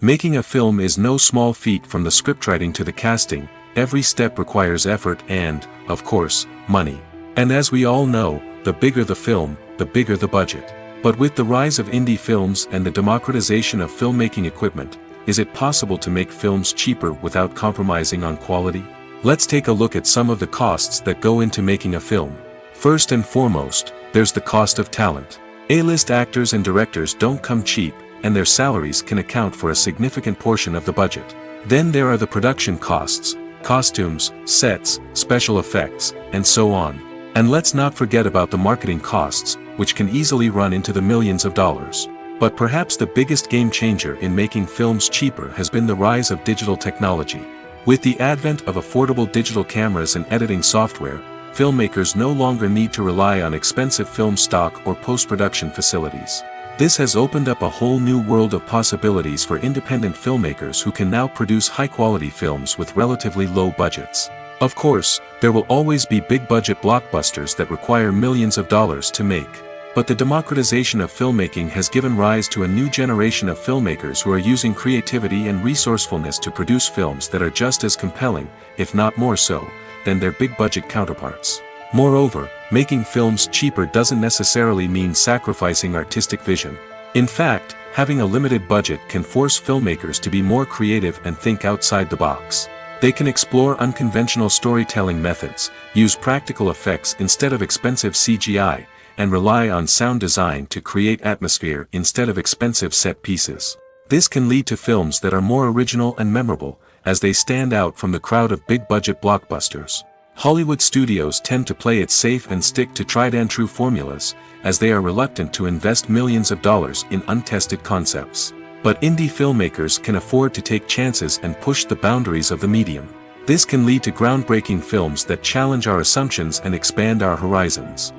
Making a film is no small feat. From the scriptwriting to the casting, every step requires effort and, of course, money. And as we all know, the bigger the film, the bigger the budget. But with the rise of indie films and the democratization of filmmaking equipment, is it possible to make films cheaper without compromising on quality? Let's take a look at some of the costs that go into making a film. First and foremost, there's the cost of talent. A-list actors and directors don't come cheap, and their salaries can account for a significant portion of the budget. Then there are the production costs, costumes, sets, special effects, and so on. And let's not forget about the marketing costs, which can easily run into the millions of dollars. But perhaps the biggest game changer in making films cheaper has been the rise of digital technology. With the advent of affordable digital cameras and editing software, filmmakers no longer need to rely on expensive film stock or post-production facilities. This has opened up a whole new world of possibilities for independent filmmakers who can now produce high-quality films with relatively low budgets. Of course, there will always be big-budget blockbusters that require millions of dollars to make. But the democratization of filmmaking has given rise to a new generation of filmmakers who are using creativity and resourcefulness to produce films that are just as compelling, if not more so, than their big-budget counterparts. Moreover, making films cheaper doesn't necessarily mean sacrificing artistic vision. In fact, having a limited budget can force filmmakers to be more creative and think outside the box. They can explore unconventional storytelling methods, use practical effects instead of expensive CGI, and rely on sound design to create atmosphere instead of expensive set pieces. This can lead to films that are more original and memorable, as they stand out from the crowd of big-budget blockbusters. Hollywood studios tend to play it safe and stick to tried-and-true formulas, as they are reluctant to invest millions of dollars in untested concepts. But indie filmmakers can afford to take chances and push the boundaries of the medium. This can lead to groundbreaking films that challenge our assumptions and expand our horizons.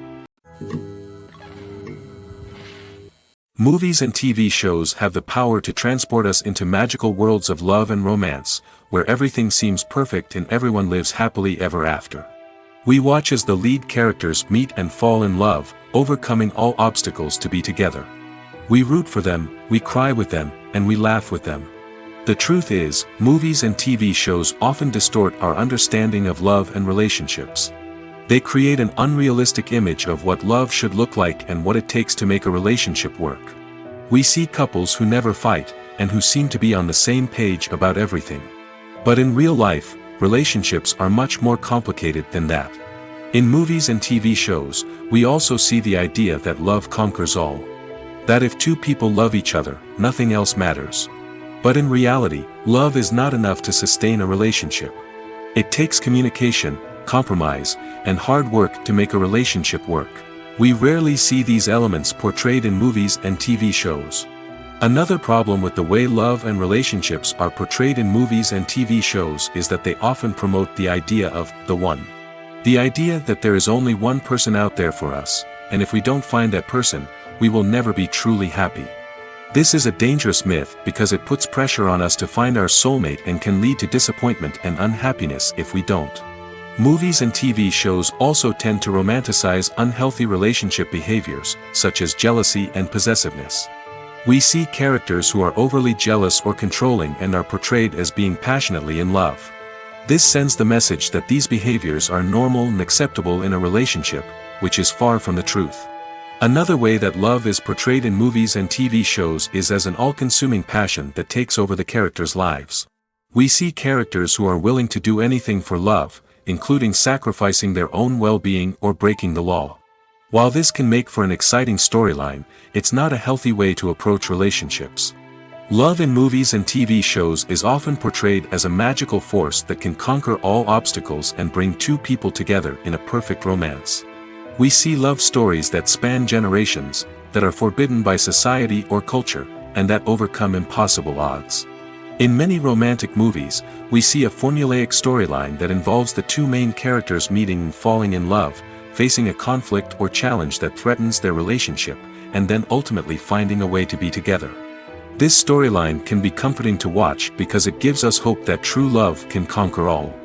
Movies and TV shows have the power to transport us into magical worlds of love and romance, where everything seems perfect and everyone lives happily ever after. We watch as the lead characters meet and fall in love, overcoming all obstacles to be together. We root for them, we cry with them, and we laugh with them. The truth is, movies and TV shows often distort our understanding of love and relationships. They create an unrealistic image of what love should look like and what it takes to make a relationship work. We see couples who never fight, and who seem to be on the same page about everything. But in real life, relationships are much more complicated than that. In movies and TV shows, we also see the idea that love conquers all. That if two people love each other, nothing else matters. But in reality, love is not enough to sustain a relationship. It takes communication, compromise, and hard work to make a relationship work. We rarely see these elements portrayed in movies and TV shows. Another problem with the way love and relationships are portrayed in movies and TV shows is that they often promote the idea of the one. The idea that there is only one person out there for us, and if we don't find that person, we will never be truly happy. This is a dangerous myth because it puts pressure on us to find our soulmate and can lead to disappointment and unhappiness if we don't. Movies and TV shows also tend to romanticize unhealthy relationship behaviors, such as jealousy and possessiveness. We see characters who are overly jealous or controlling and are portrayed as being passionately in love. This sends the message that these behaviors are normal and acceptable in a relationship, which is far from the truth. Another way that love is portrayed in movies and TV shows is as an all-consuming passion that takes over the characters' lives. We see characters who are willing to do anything for love, including sacrificing their own well-being or breaking the law. While this can make for an exciting storyline, it's not a healthy way to approach relationships. Love in movies and TV shows is often portrayed as a magical force that can conquer all obstacles and bring two people together in a perfect romance. We see love stories that span generations, that are forbidden by society or culture, and that overcome impossible odds. In many romantic movies, we see a formulaic storyline that involves the two main characters meeting and falling in love, facing a conflict or challenge that threatens their relationship, and then ultimately finding a way to be together. This storyline can be comforting to watch because it gives us hope that true love can conquer all.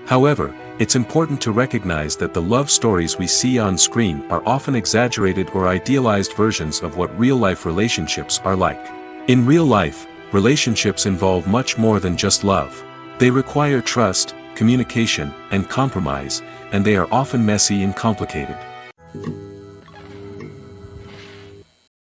However, it's important to recognize that the love stories we see on screen are often exaggerated or idealized versions of what real-life relationships are like. In real life, relationships involve much more than just love. They require trust, communication, and compromise, and they are often messy and complicated.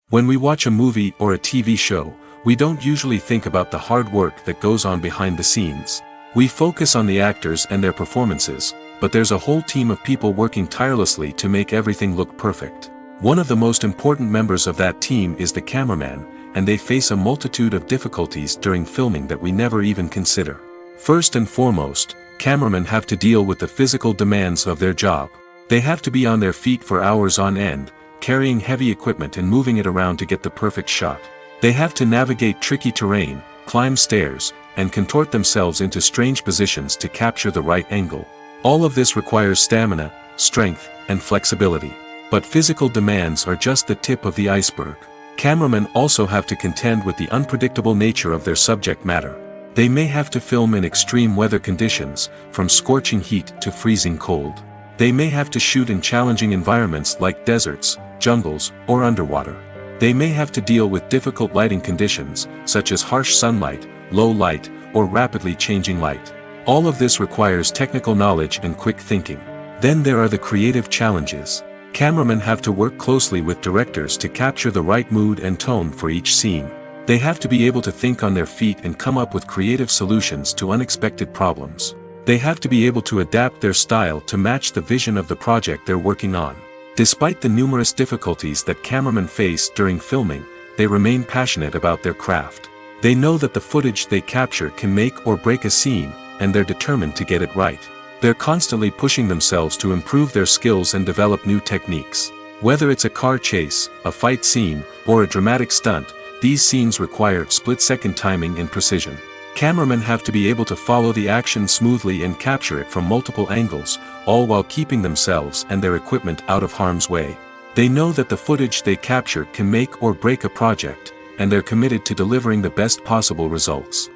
When we watch a movie or a TV show, we don't usually think about the hard work that goes on behind the scenes. We focus on the actors and their performances, but there's a whole team of people working tirelessly to make everything look perfect. One of the most important members of that team is the cameraman, and they face a multitude of difficulties during filming that we never even consider. First and foremost, cameramen have to deal with the physical demands of their job. They have to be on their feet for hours on end, carrying heavy equipment and moving it around to get the perfect shot. They have to navigate tricky terrain, climb stairs, and contort themselves into strange positions to capture the right angle. All of this requires stamina, strength, and flexibility. But physical demands are just the tip of the iceberg. Cameramen also have to contend with the unpredictable nature of their subject matter. They may have to film in extreme weather conditions, from scorching heat to freezing cold. They may have to shoot in challenging environments like deserts, jungles, or underwater. They may have to deal with difficult lighting conditions, such as harsh sunlight, low light, or rapidly changing light. All of this requires technical knowledge and quick thinking. Then there are the creative challenges. Cameramen have to work closely with directors to capture the right mood and tone for each scene. They have to be able to think on their feet and come up with creative solutions to unexpected problems. They have to be able to adapt their style to match the vision of the project they're working on. Despite the numerous difficulties that cameramen face during filming, they remain passionate about their craft. They know that the footage they capture can make or break a scene, and they're determined to get it right. They're constantly pushing themselves to improve their skills and develop new techniques. Whether it's a car chase, a fight scene, or a dramatic stunt, these scenes require split-second timing and precision. Cameramen have to be able to follow the action smoothly and capture it from multiple angles, all while keeping themselves and their equipment out of harm's way. They know that the footage they capture can make or break a project, and they're committed to delivering the best possible results.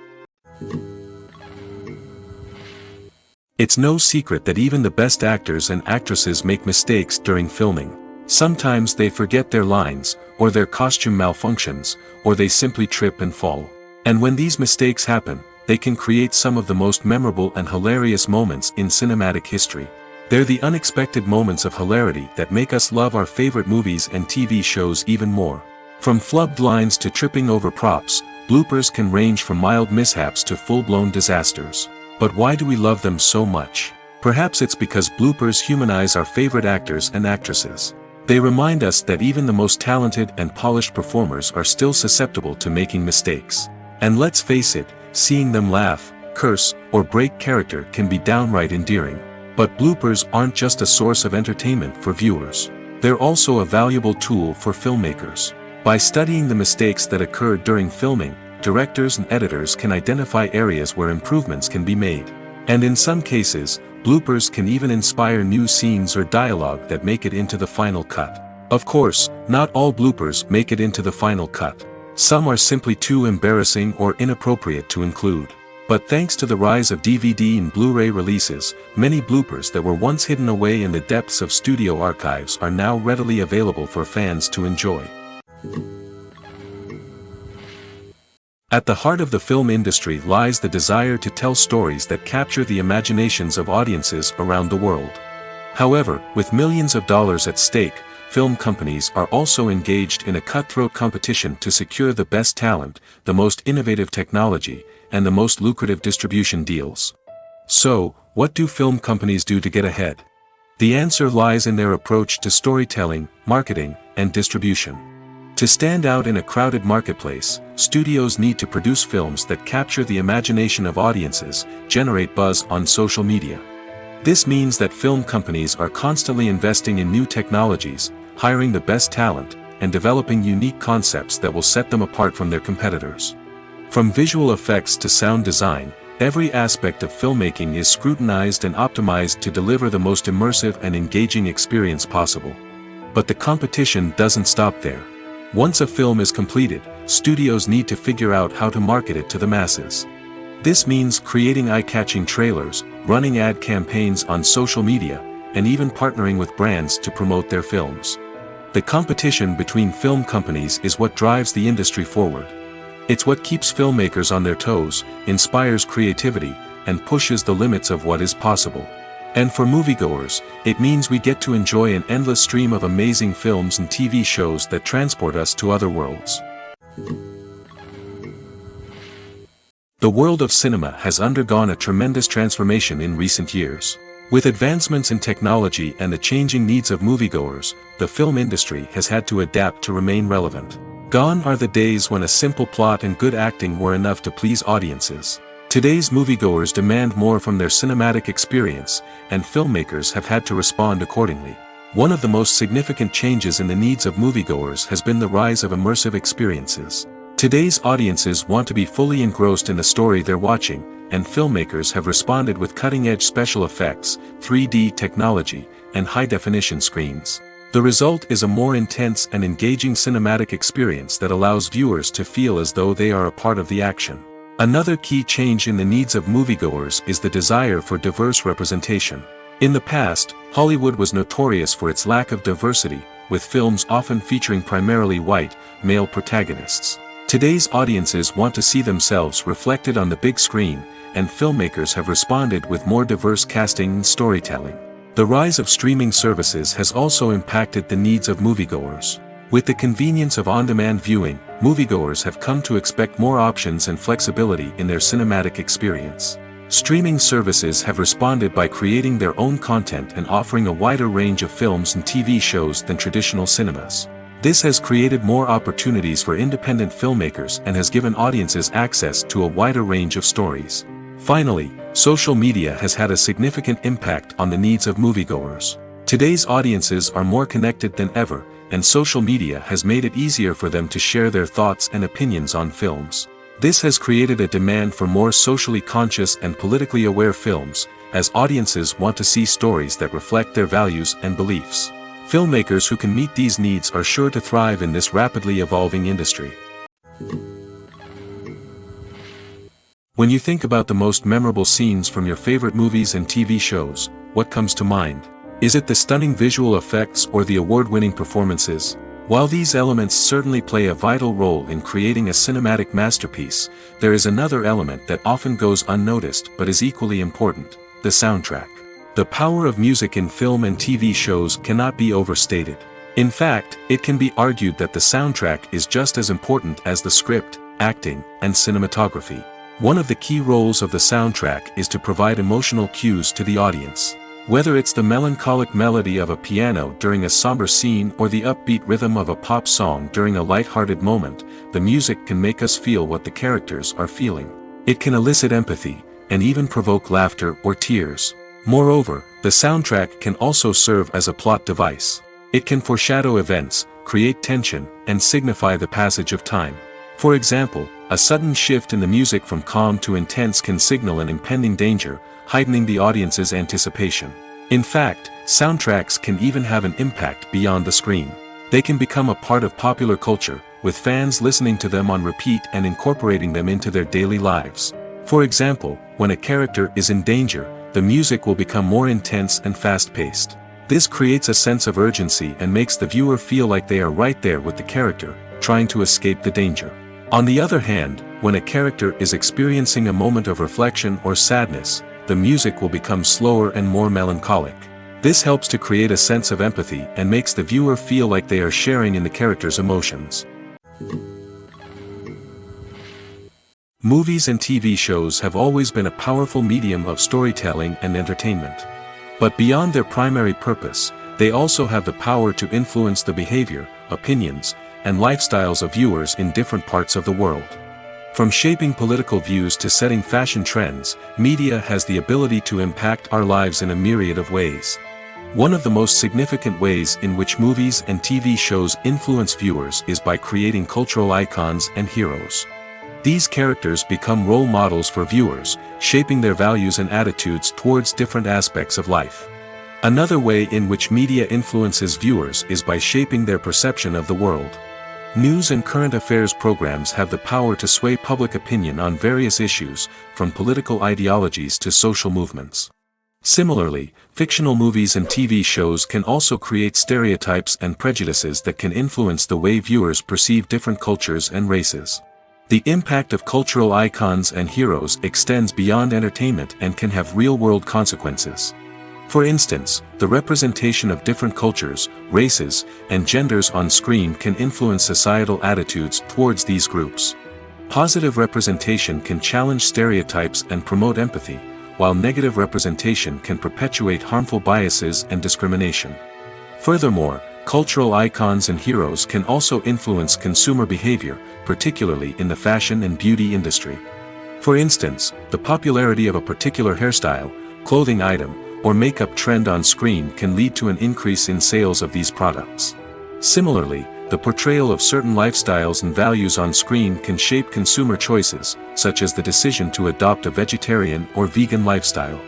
It's no secret that even the best actors and actresses make mistakes during filming. Sometimes they forget their lines, or their costume malfunctions, or they simply trip and fall. And when these mistakes happen, they can create some of the most memorable and hilarious moments in cinematic history. They're the unexpected moments of hilarity that make us love our favorite movies and TV shows even more. From flubbed lines to tripping over props, bloopers can range from mild mishaps to full-blown disasters. But why do we love them so much? Perhaps it's because bloopers humanize our favorite actors and actresses. They remind us that even the most talented and polished performers are still susceptible to making mistakes. And let's face it, seeing them laugh, curse, or break character can be downright endearing. But bloopers aren't just a source of entertainment for viewers. They're also a valuable tool for filmmakers. By studying the mistakes that occurred during filming, directors and editors can identify areas where improvements can be made. And in some cases, bloopers can even inspire new scenes or dialogue that make it into the final cut. Of course, not all bloopers make it into the final cut. Some are simply too embarrassing or inappropriate to include. But thanks to the rise of DVD and Blu-ray releases, many bloopers that were once hidden away in the depths of studio archives are now readily available for fans to enjoy. At the heart of the film industry lies the desire to tell stories that capture the imaginations of audiences around the world. However, with millions of dollars at stake, film companies are also engaged in a cutthroat competition to secure the best talent, the most innovative technology, and the most lucrative distribution deals. So, what do film companies do to get ahead? The answer lies in their approach to storytelling, marketing, and distribution. To stand out in a crowded marketplace, studios need to produce films that capture the imagination of audiences, generate buzz on social media. This means that film companies are constantly investing in new technologies, hiring the best talent, and developing unique concepts that will set them apart from their competitors. From visual effects to sound design, every aspect of filmmaking is scrutinized and optimized to deliver the most immersive and engaging experience possible. But the competition doesn't stop there. Once a film is completed, studios need to figure out how to market it to the masses. This means creating eye-catching trailers, running ad campaigns on social media, and even partnering with brands to promote their films. The competition between film companies is what drives the industry forward. It's what keeps filmmakers on their toes, inspires creativity, and pushes the limits of what is possible. And for moviegoers, it means we get to enjoy an endless stream of amazing films and TV shows that transport us to other worlds. The world of cinema has undergone a tremendous transformation in recent years. With advancements in technology and the changing needs of moviegoers, the film industry has had to adapt to remain relevant. Gone are the days when a simple plot and good acting were enough to please audiences. Today's moviegoers demand more from their cinematic experience, and filmmakers have had to respond accordingly. One of the most significant changes in the needs of moviegoers has been the rise of immersive experiences. Today's audiences want to be fully engrossed in the story they're watching, and filmmakers have responded with cutting-edge special effects, 3D technology, and high-definition screens. The result is a more intense and engaging cinematic experience that allows viewers to feel as though they are a part of the action. Another key change in the needs of moviegoers is the desire for diverse representation. In the past, Hollywood was notorious for its lack of diversity, with films often featuring primarily white, male protagonists. Today's audiences want to see themselves reflected on the big screen, and filmmakers have responded with more diverse casting and storytelling. The rise of streaming services has also impacted the needs of moviegoers. With the convenience of on-demand viewing, moviegoers have come to expect more options and flexibility in their cinematic experience. Streaming services have responded by creating their own content and offering a wider range of films and TV shows than traditional cinemas. This has created more opportunities for independent filmmakers and has given audiences access to a wider range of stories. Finally, social media has had a significant impact on the needs of moviegoers. Today's audiences are more connected than ever, and social media has made it easier for them to share their thoughts and opinions on films. This has created a demand for more socially conscious and politically aware films, as audiences want to see stories that reflect their values and beliefs. Filmmakers who can meet these needs are sure to thrive in this rapidly evolving industry. When you think about the most memorable scenes from your favorite movies and TV shows, what comes to mind? Is it the stunning visual effects or the award-winning performances? While these elements certainly play a vital role in creating a cinematic masterpiece, there is another element that often goes unnoticed but is equally important: the soundtrack. The power of music in film and TV shows cannot be overstated. In fact, it can be argued that the soundtrack is just as important as the script, acting, and cinematography. One of the key roles of the soundtrack is to provide emotional cues to the audience. Whether it's the melancholic melody of a piano during a somber scene or the upbeat rhythm of a pop song during a light-hearted moment, the music can make us feel what the characters are feeling. It can elicit empathy, and even provoke laughter or tears. Moreover, the soundtrack can also serve as a plot device. It can foreshadow events, create tension, and signify the passage of time. For example, a sudden shift in the music from calm to intense can signal an impending danger, heightening the audience's anticipation. In fact, soundtracks can even have an impact beyond the screen. They can become a part of popular culture, with fans listening to them on repeat and incorporating them into their daily lives. For example, when a character is in danger, the music will become more intense and fast-paced. This creates a sense of urgency and makes the viewer feel like they are right there with the character, trying to escape the danger. On the other hand, when a character is experiencing a moment of reflection or sadness, the music will become slower and more melancholic. This helps to create a sense of empathy and makes the viewer feel like they are sharing in the character's emotions. Movies and TV shows have always been a powerful medium of storytelling and entertainment. But beyond their primary purpose, they also have the power to influence the behavior, opinions, and lifestyles of viewers in different parts of the world. From shaping political views to setting fashion trends, media has the ability to impact our lives in a myriad of ways. One of the most significant ways in which movies and TV shows influence viewers is by creating cultural icons and heroes. These characters become role models for viewers, shaping their values and attitudes towards different aspects of life. Another way in which media influences viewers is by shaping their perception of the world. News and current affairs programs have the power to sway public opinion on various issues, from political ideologies to social movements. Similarly, fictional movies and TV shows can also create stereotypes and prejudices that can influence the way viewers perceive different cultures and races. The impact of cultural icons and heroes extends beyond entertainment and can have real-world consequences. For instance, the representation of different cultures, races, and genders on screen can influence societal attitudes towards these groups. Positive representation can challenge stereotypes and promote empathy, while negative representation can perpetuate harmful biases and discrimination. Furthermore, cultural icons and heroes can also influence consumer behavior, particularly in the fashion and beauty industry. For instance, the popularity of a particular hairstyle, clothing item, or makeup trend on screen can lead to an increase in sales of these products. Similarly, the portrayal of certain lifestyles and values on screen can shape consumer choices, such as the decision to adopt a vegetarian or vegan lifestyle.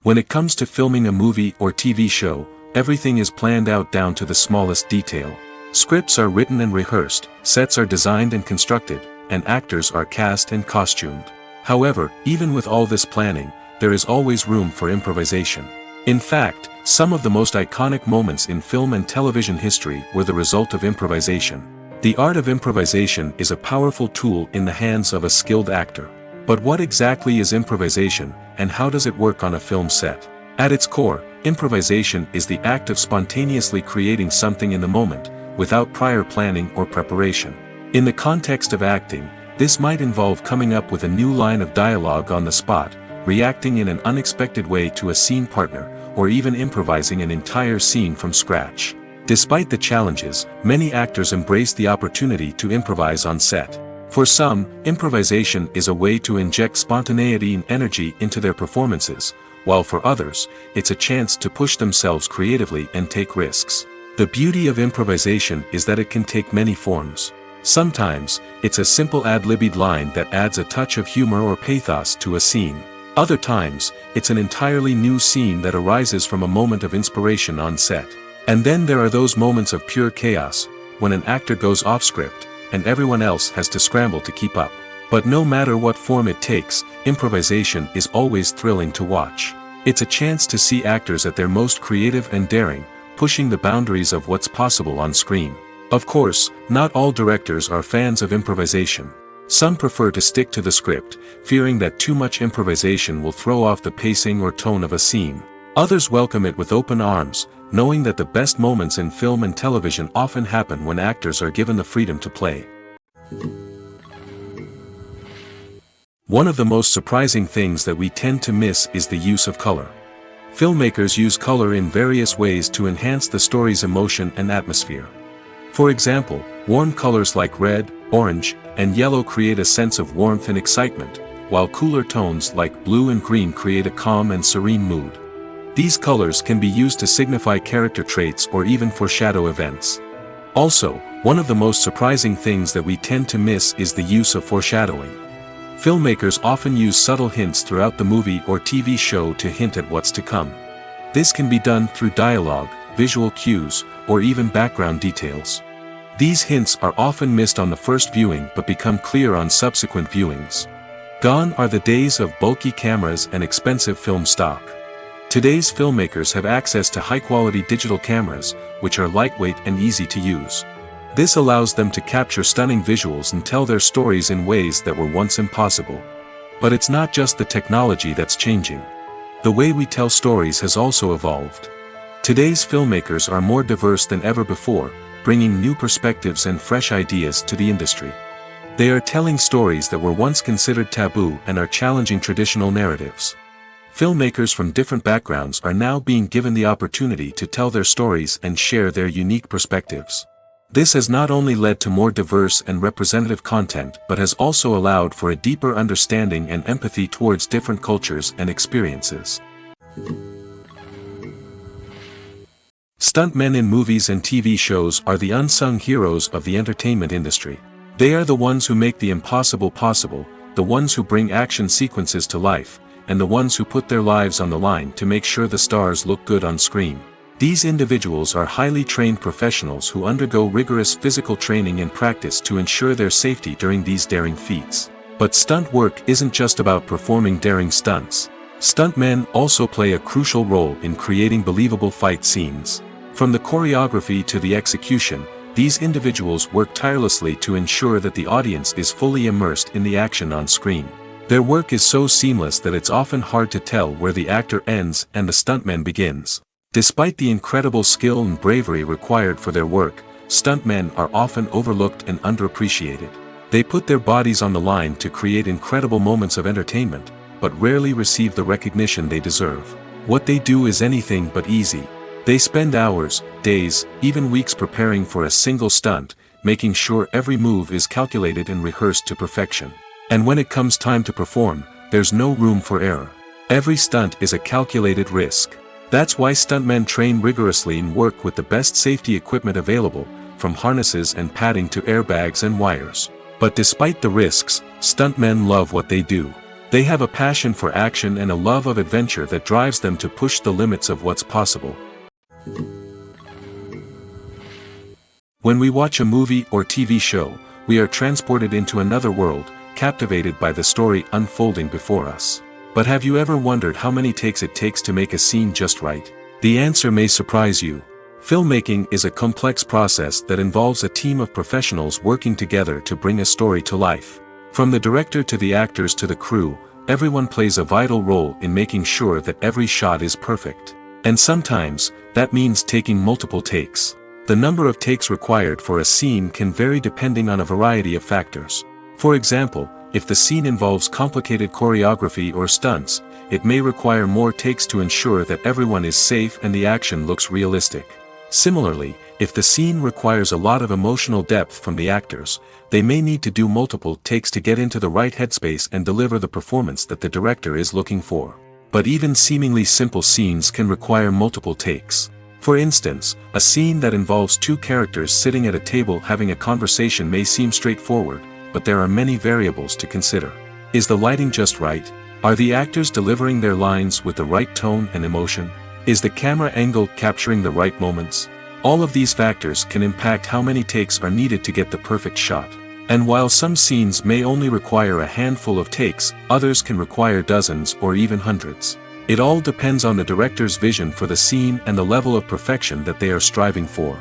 When it comes to filming a movie or TV show, everything is planned out down to the smallest detail. Scripts are written and rehearsed, sets are designed and constructed, and actors are cast and costumed. However, even with all this planning, there is always room for improvisation. In fact, some of the most iconic moments in film and television history were the result of improvisation. The art of improvisation is a powerful tool in the hands of a skilled actor. But what exactly is improvisation, and how does it work on a film set? At its core, improvisation is the act of spontaneously creating something in the moment, without prior planning or preparation. In the context of acting, this might involve coming up with a new line of dialogue on the spot, reacting in an unexpected way to a scene partner, or even improvising an entire scene from scratch. Despite the challenges, many actors embrace the opportunity to improvise on set. For some, improvisation is a way to inject spontaneity and energy into their performances, while for others, it's a chance to push themselves creatively and take risks. The beauty of improvisation is that it can take many forms. Sometimes, it's a simple ad-libbed line that adds a touch of humor or pathos to a scene. Other times, it's an entirely new scene that arises from a moment of inspiration on set. And then there are those moments of pure chaos, when an actor goes off script, and everyone else has to scramble to keep up. But no matter what form it takes, improvisation is always thrilling to watch. It's a chance to see actors at their most creative and daring, pushing the boundaries of what's possible on screen. Of course, not all directors are fans of improvisation. Some prefer to stick to the script, fearing that too much improvisation will throw off the pacing or tone of a scene. Others welcome it with open arms, knowing that the best moments in film and television often happen when actors are given the freedom to play. One of the most surprising things that we tend to miss is the use of color. Filmmakers use color in various ways to enhance the story's emotion and atmosphere. For example, warm colors like red, orange, and yellow create a sense of warmth and excitement, while cooler tones like blue and green create a calm and serene mood. These colors can be used to signify character traits or even foreshadow events. Also, one of the most surprising things that we tend to miss is the use of foreshadowing. Filmmakers often use subtle hints throughout the movie or TV show to hint at what's to come. This can be done through dialogue, visual cues, or even background details. These hints are often missed on the first viewing but become clear on subsequent viewings. Gone are the days of bulky cameras and expensive film stock. Today's filmmakers have access to high-quality digital cameras, which are lightweight and easy to use. This allows them to capture stunning visuals and tell their stories in ways that were once impossible. But it's not just the technology that's changing. The way we tell stories has also evolved. Today's filmmakers are more diverse than ever before, bringing new perspectives and fresh ideas to the industry. They are telling stories that were once considered taboo and are challenging traditional narratives. Filmmakers from different backgrounds are now being given the opportunity to tell their stories and share their unique perspectives. This has not only led to more diverse and representative content but has also allowed for a deeper understanding and empathy towards different cultures and experiences. Stuntmen in movies and TV shows are the unsung heroes of the entertainment industry. They are the ones who make the impossible possible, the ones who bring action sequences to life, and the ones who put their lives on the line to make sure the stars look good on screen. These individuals are highly trained professionals who undergo rigorous physical training and practice to ensure their safety during these daring feats. But stunt work isn't just about performing daring stunts. Stuntmen also play a crucial role in creating believable fight scenes. From the choreography to the execution, these individuals work tirelessly to ensure that the audience is fully immersed in the action on screen. Their work is so seamless that it's often hard to tell where the actor ends and the stuntman begins. Despite the incredible skill and bravery required for their work, stuntmen are often overlooked and underappreciated. They put their bodies on the line to create incredible moments of entertainment, but rarely receive the recognition they deserve. What they do is anything but easy. They spend hours, days, even weeks preparing for a single stunt, making sure every move is calculated and rehearsed to perfection. And when it comes time to perform, there's no room for error. Every stunt is a calculated risk. That's why stuntmen train rigorously and work with the best safety equipment available, from harnesses and padding to airbags and wires. But despite the risks, stuntmen love what they do. They have a passion for action and a love of adventure that drives them to push the limits of what's possible. When we watch a movie or TV show, we are transported into another world, captivated by the story unfolding before us. But have you ever wondered how many takes it takes to make a scene just right? The answer may surprise you. Filmmaking is a complex process that involves a team of professionals working together to bring a story to life. From the director to the actors to the crew, everyone plays a vital role in making sure that every shot is perfect. And sometimes, that means taking multiple takes. The number of takes required for a scene can vary depending on a variety of factors. For example, if the scene involves complicated choreography or stunts, it may require more takes to ensure that everyone is safe and the action looks realistic. Similarly, if the scene requires a lot of emotional depth from the actors, they may need to do multiple takes to get into the right headspace and deliver the performance that the director is looking for. But even seemingly simple scenes can require multiple takes. For instance, a scene that involves two characters sitting at a table having a conversation may seem straightforward, but there are many variables to consider. Is the lighting just right? Are the actors delivering their lines with the right tone and emotion? Is the camera angle capturing the right moments? All of these factors can impact how many takes are needed to get the perfect shot. And while some scenes may only require a handful of takes, others can require dozens or even hundreds. It all depends on the director's vision for the scene and the level of perfection that they are striving for.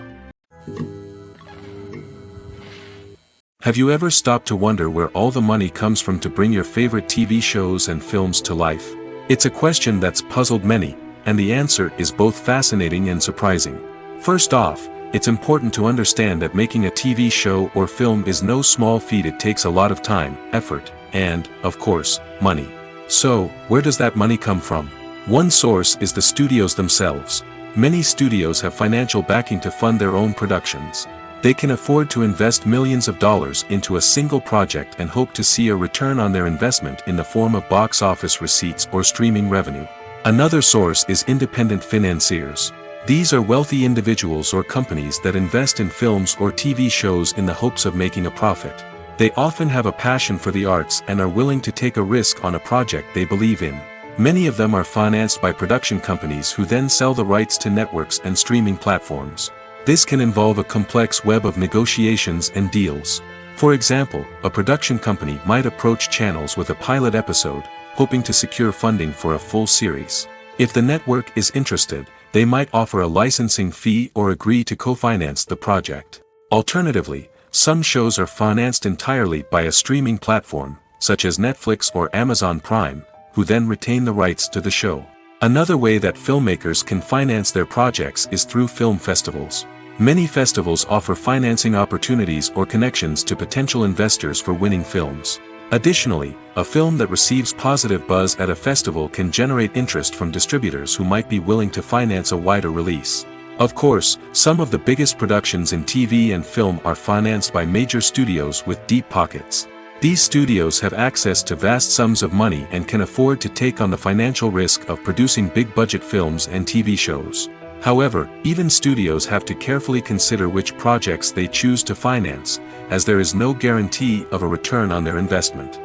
Have you ever stopped to wonder where all the money comes from to bring your favorite TV shows and films to life? It's a question that's puzzled many, and the answer is both fascinating and surprising. First off, it's important to understand that making a TV show or film is no small feat. It takes a lot of time, effort, and, of course, money. So, where does that money come from? One source is the studios themselves. Many studios have financial backing to fund their own productions. They can afford to invest millions of dollars into a single project and hope to see a return on their investment in the form of box office receipts or streaming revenue. Another source is independent financiers. These are wealthy individuals or companies that invest in films or TV shows in the hopes of making a profit. They often have a passion for the arts and are willing to take a risk on a project they believe in. Many of them are financed by production companies who then sell the rights to networks and streaming platforms. This can involve a complex web of negotiations and deals. For example, a production company might approach channels with a pilot episode, hoping to secure funding for a full series. If the network is interested, they might offer a licensing fee or agree to co-finance the project. Alternatively, some shows are financed entirely by a streaming platform, such as Netflix or Amazon Prime, who then retain the rights to the show. Another way that filmmakers can finance their projects is through film festivals. Many festivals offer financing opportunities or connections to potential investors for winning films. Additionally, a film that receives positive buzz at a festival can generate interest from distributors who might be willing to finance a wider release. Of course, some of the biggest productions in TV and film are financed by major studios with deep pockets. These studios have access to vast sums of money and can afford to take on the financial risk of producing big-budget films and TV shows. However, even studios have to carefully consider which projects they choose to finance, as there is no guarantee of a return on their investment.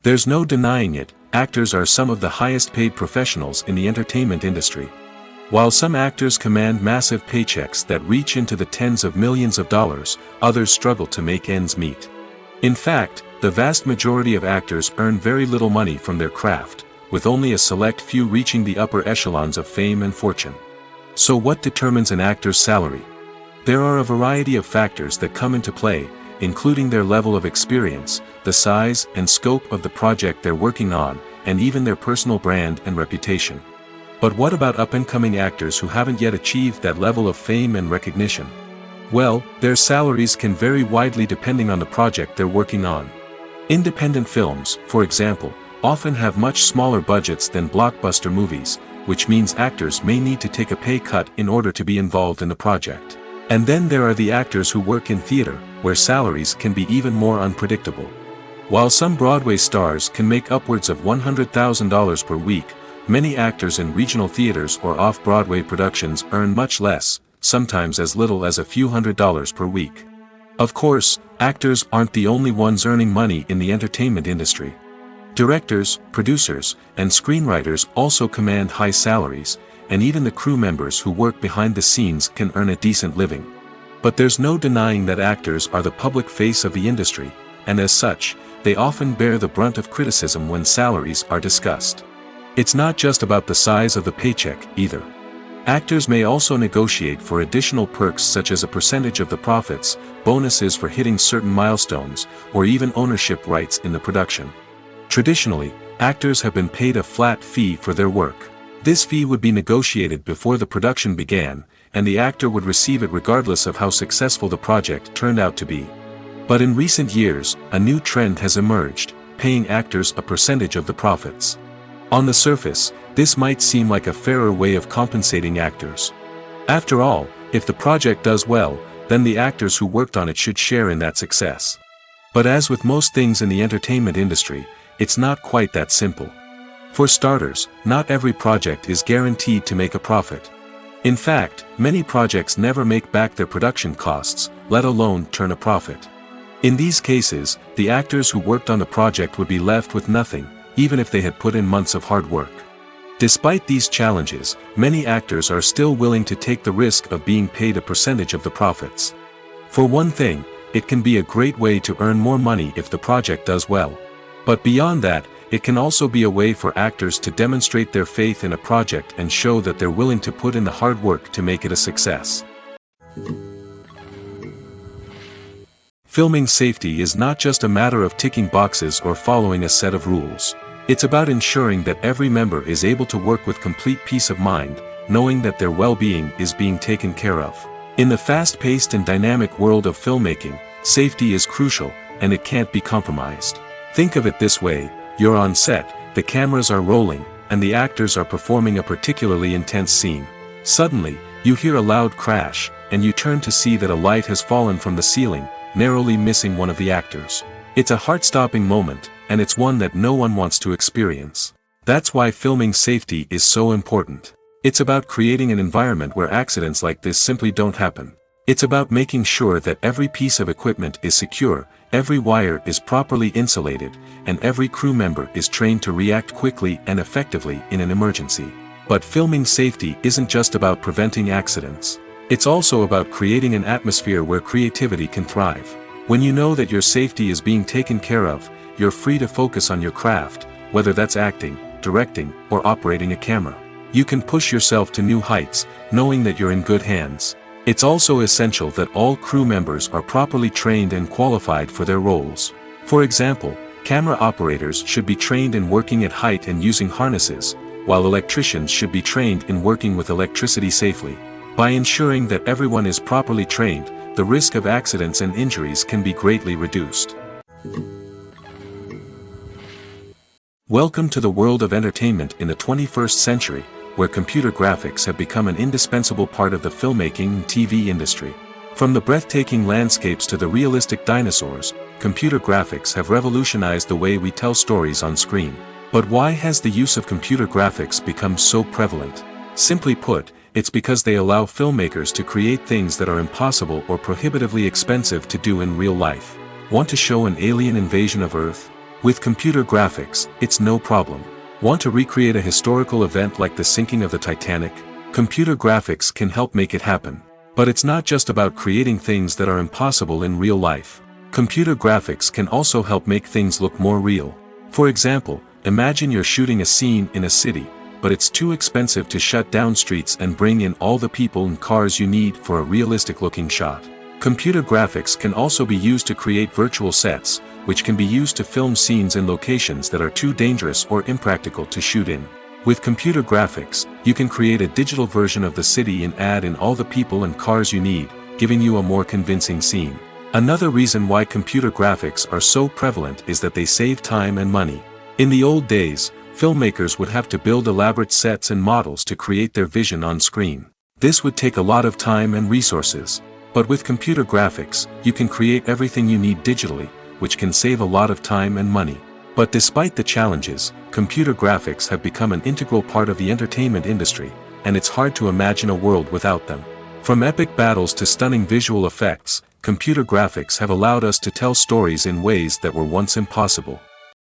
There's no denying it, actors are some of the highest-paid professionals in the entertainment industry. While some actors command massive paychecks that reach into the tens of millions of dollars, others struggle to make ends meet. In fact, the vast majority of actors earn very little money from their craft, with only a select few reaching the upper echelons of fame and fortune. So what determines an actor's salary? There are a variety of factors that come into play, including their level of experience, the size and scope of the project they're working on, and even their personal brand and reputation. But what about up-and-coming actors who haven't yet achieved that level of fame and recognition? Well, their salaries can vary widely depending on the project they're working on. Independent films, for example, often have much smaller budgets than blockbuster movies, which means actors may need to take a pay cut in order to be involved in the project. And then there are the actors who work in theater, where salaries can be even more unpredictable. While some Broadway stars can make upwards of $100,000 per week, many actors in regional theaters or off-Broadway productions earn much less, sometimes as little as a few $100s per week. Of course, actors aren't the only ones earning money in the entertainment industry. Directors, producers, and screenwriters also command high salaries, and even the crew members who work behind the scenes can earn a decent living. But there's no denying that actors are the public face of the industry, and as such, they often bear the brunt of criticism when salaries are discussed. It's not just about the size of the paycheck, either. Actors may also negotiate for additional perks such as a percentage of the profits, bonuses for hitting certain milestones, or even ownership rights in the production. Traditionally, actors have been paid a flat fee for their work. This fee would be negotiated before the production began, and the actor would receive it regardless of how successful the project turned out to be. But in recent years, a new trend has emerged, paying actors a percentage of the profits. On the surface, this might seem like a fairer way of compensating actors. After all, if the project does well, then the actors who worked on it should share in that success. But as with most things in the entertainment industry, it's not quite that simple. For starters, not every project is guaranteed to make a profit. In fact, many projects never make back their production costs, let alone turn a profit. In these cases, the actors who worked on the project would be left with nothing, even if they had put in months of hard work. Despite these challenges, many actors are still willing to take the risk of being paid a percentage of the profits. For one thing, it can be a great way to earn more money if the project does well. But beyond that, it can also be a way for actors to demonstrate their faith in a project and show that they're willing to put in the hard work to make it a success. Filming safety is not just a matter of ticking boxes or following a set of rules. It's about ensuring that every member is able to work with complete peace of mind, knowing that their well-being is being taken care of. In the fast-paced and dynamic world of filmmaking, safety is crucial, and it can't be compromised. Think of it this way: you're on set, the cameras are rolling, and the actors are performing a particularly intense scene. Suddenly, you hear a loud crash, and you turn to see that a light has fallen from the ceiling, narrowly missing one of the actors. It's a heart-stopping moment, and it's one that no one wants to experience. That's why filming safety is so important. It's about creating an environment where accidents like this simply don't happen. It's about making sure that every piece of equipment is secure, every wire is properly insulated, and every crew member is trained to react quickly and effectively in an emergency. But filming safety isn't just about preventing accidents. It's also about creating an atmosphere where creativity can thrive. When you know that your safety is being taken care of, you're free to focus on your craft, whether that's acting, directing, or operating a camera. You can push yourself to new heights, knowing that you're in good hands. It's also essential that all crew members are properly trained and qualified for their roles. For example, camera operators should be trained in working at height and using harnesses, while electricians should be trained in working with electricity safely. By ensuring that everyone is properly trained, the risk of accidents and injuries can be greatly reduced. Welcome to the world of entertainment in the 21st century, where computer graphics have become an indispensable part of the filmmaking and TV industry. From the breathtaking landscapes to the realistic dinosaurs, computer graphics have revolutionized the way we tell stories on screen. But why has the use of computer graphics become so prevalent? Simply put, it's because they allow filmmakers to create things that are impossible or prohibitively expensive to do in real life. Want to show an alien invasion of Earth? With computer graphics, it's no problem. Want to recreate a historical event like the sinking of the Titanic? Computer graphics can help make it happen. But it's not just about creating things that are impossible in real life. Computer graphics can also help make things look more real. For example, imagine you're shooting a scene in a city, but it's too expensive to shut down streets and bring in all the people and cars you need for a realistic-looking shot. Computer graphics can also be used to create virtual sets, which can be used to film scenes in locations that are too dangerous or impractical to shoot in. With computer graphics, you can create a digital version of the city and add in all the people and cars you need, giving you a more convincing scene. Another reason why computer graphics are so prevalent is that they save time and money. In the old days, filmmakers would have to build elaborate sets and models to create their vision on screen. This would take a lot of time and resources. But with computer graphics, you can create everything you need digitally, which can save a lot of time and money. But despite the challenges, computer graphics have become an integral part of the entertainment industry, and it's hard to imagine a world without them. From epic battles to stunning visual effects, computer graphics have allowed us to tell stories in ways that were once impossible.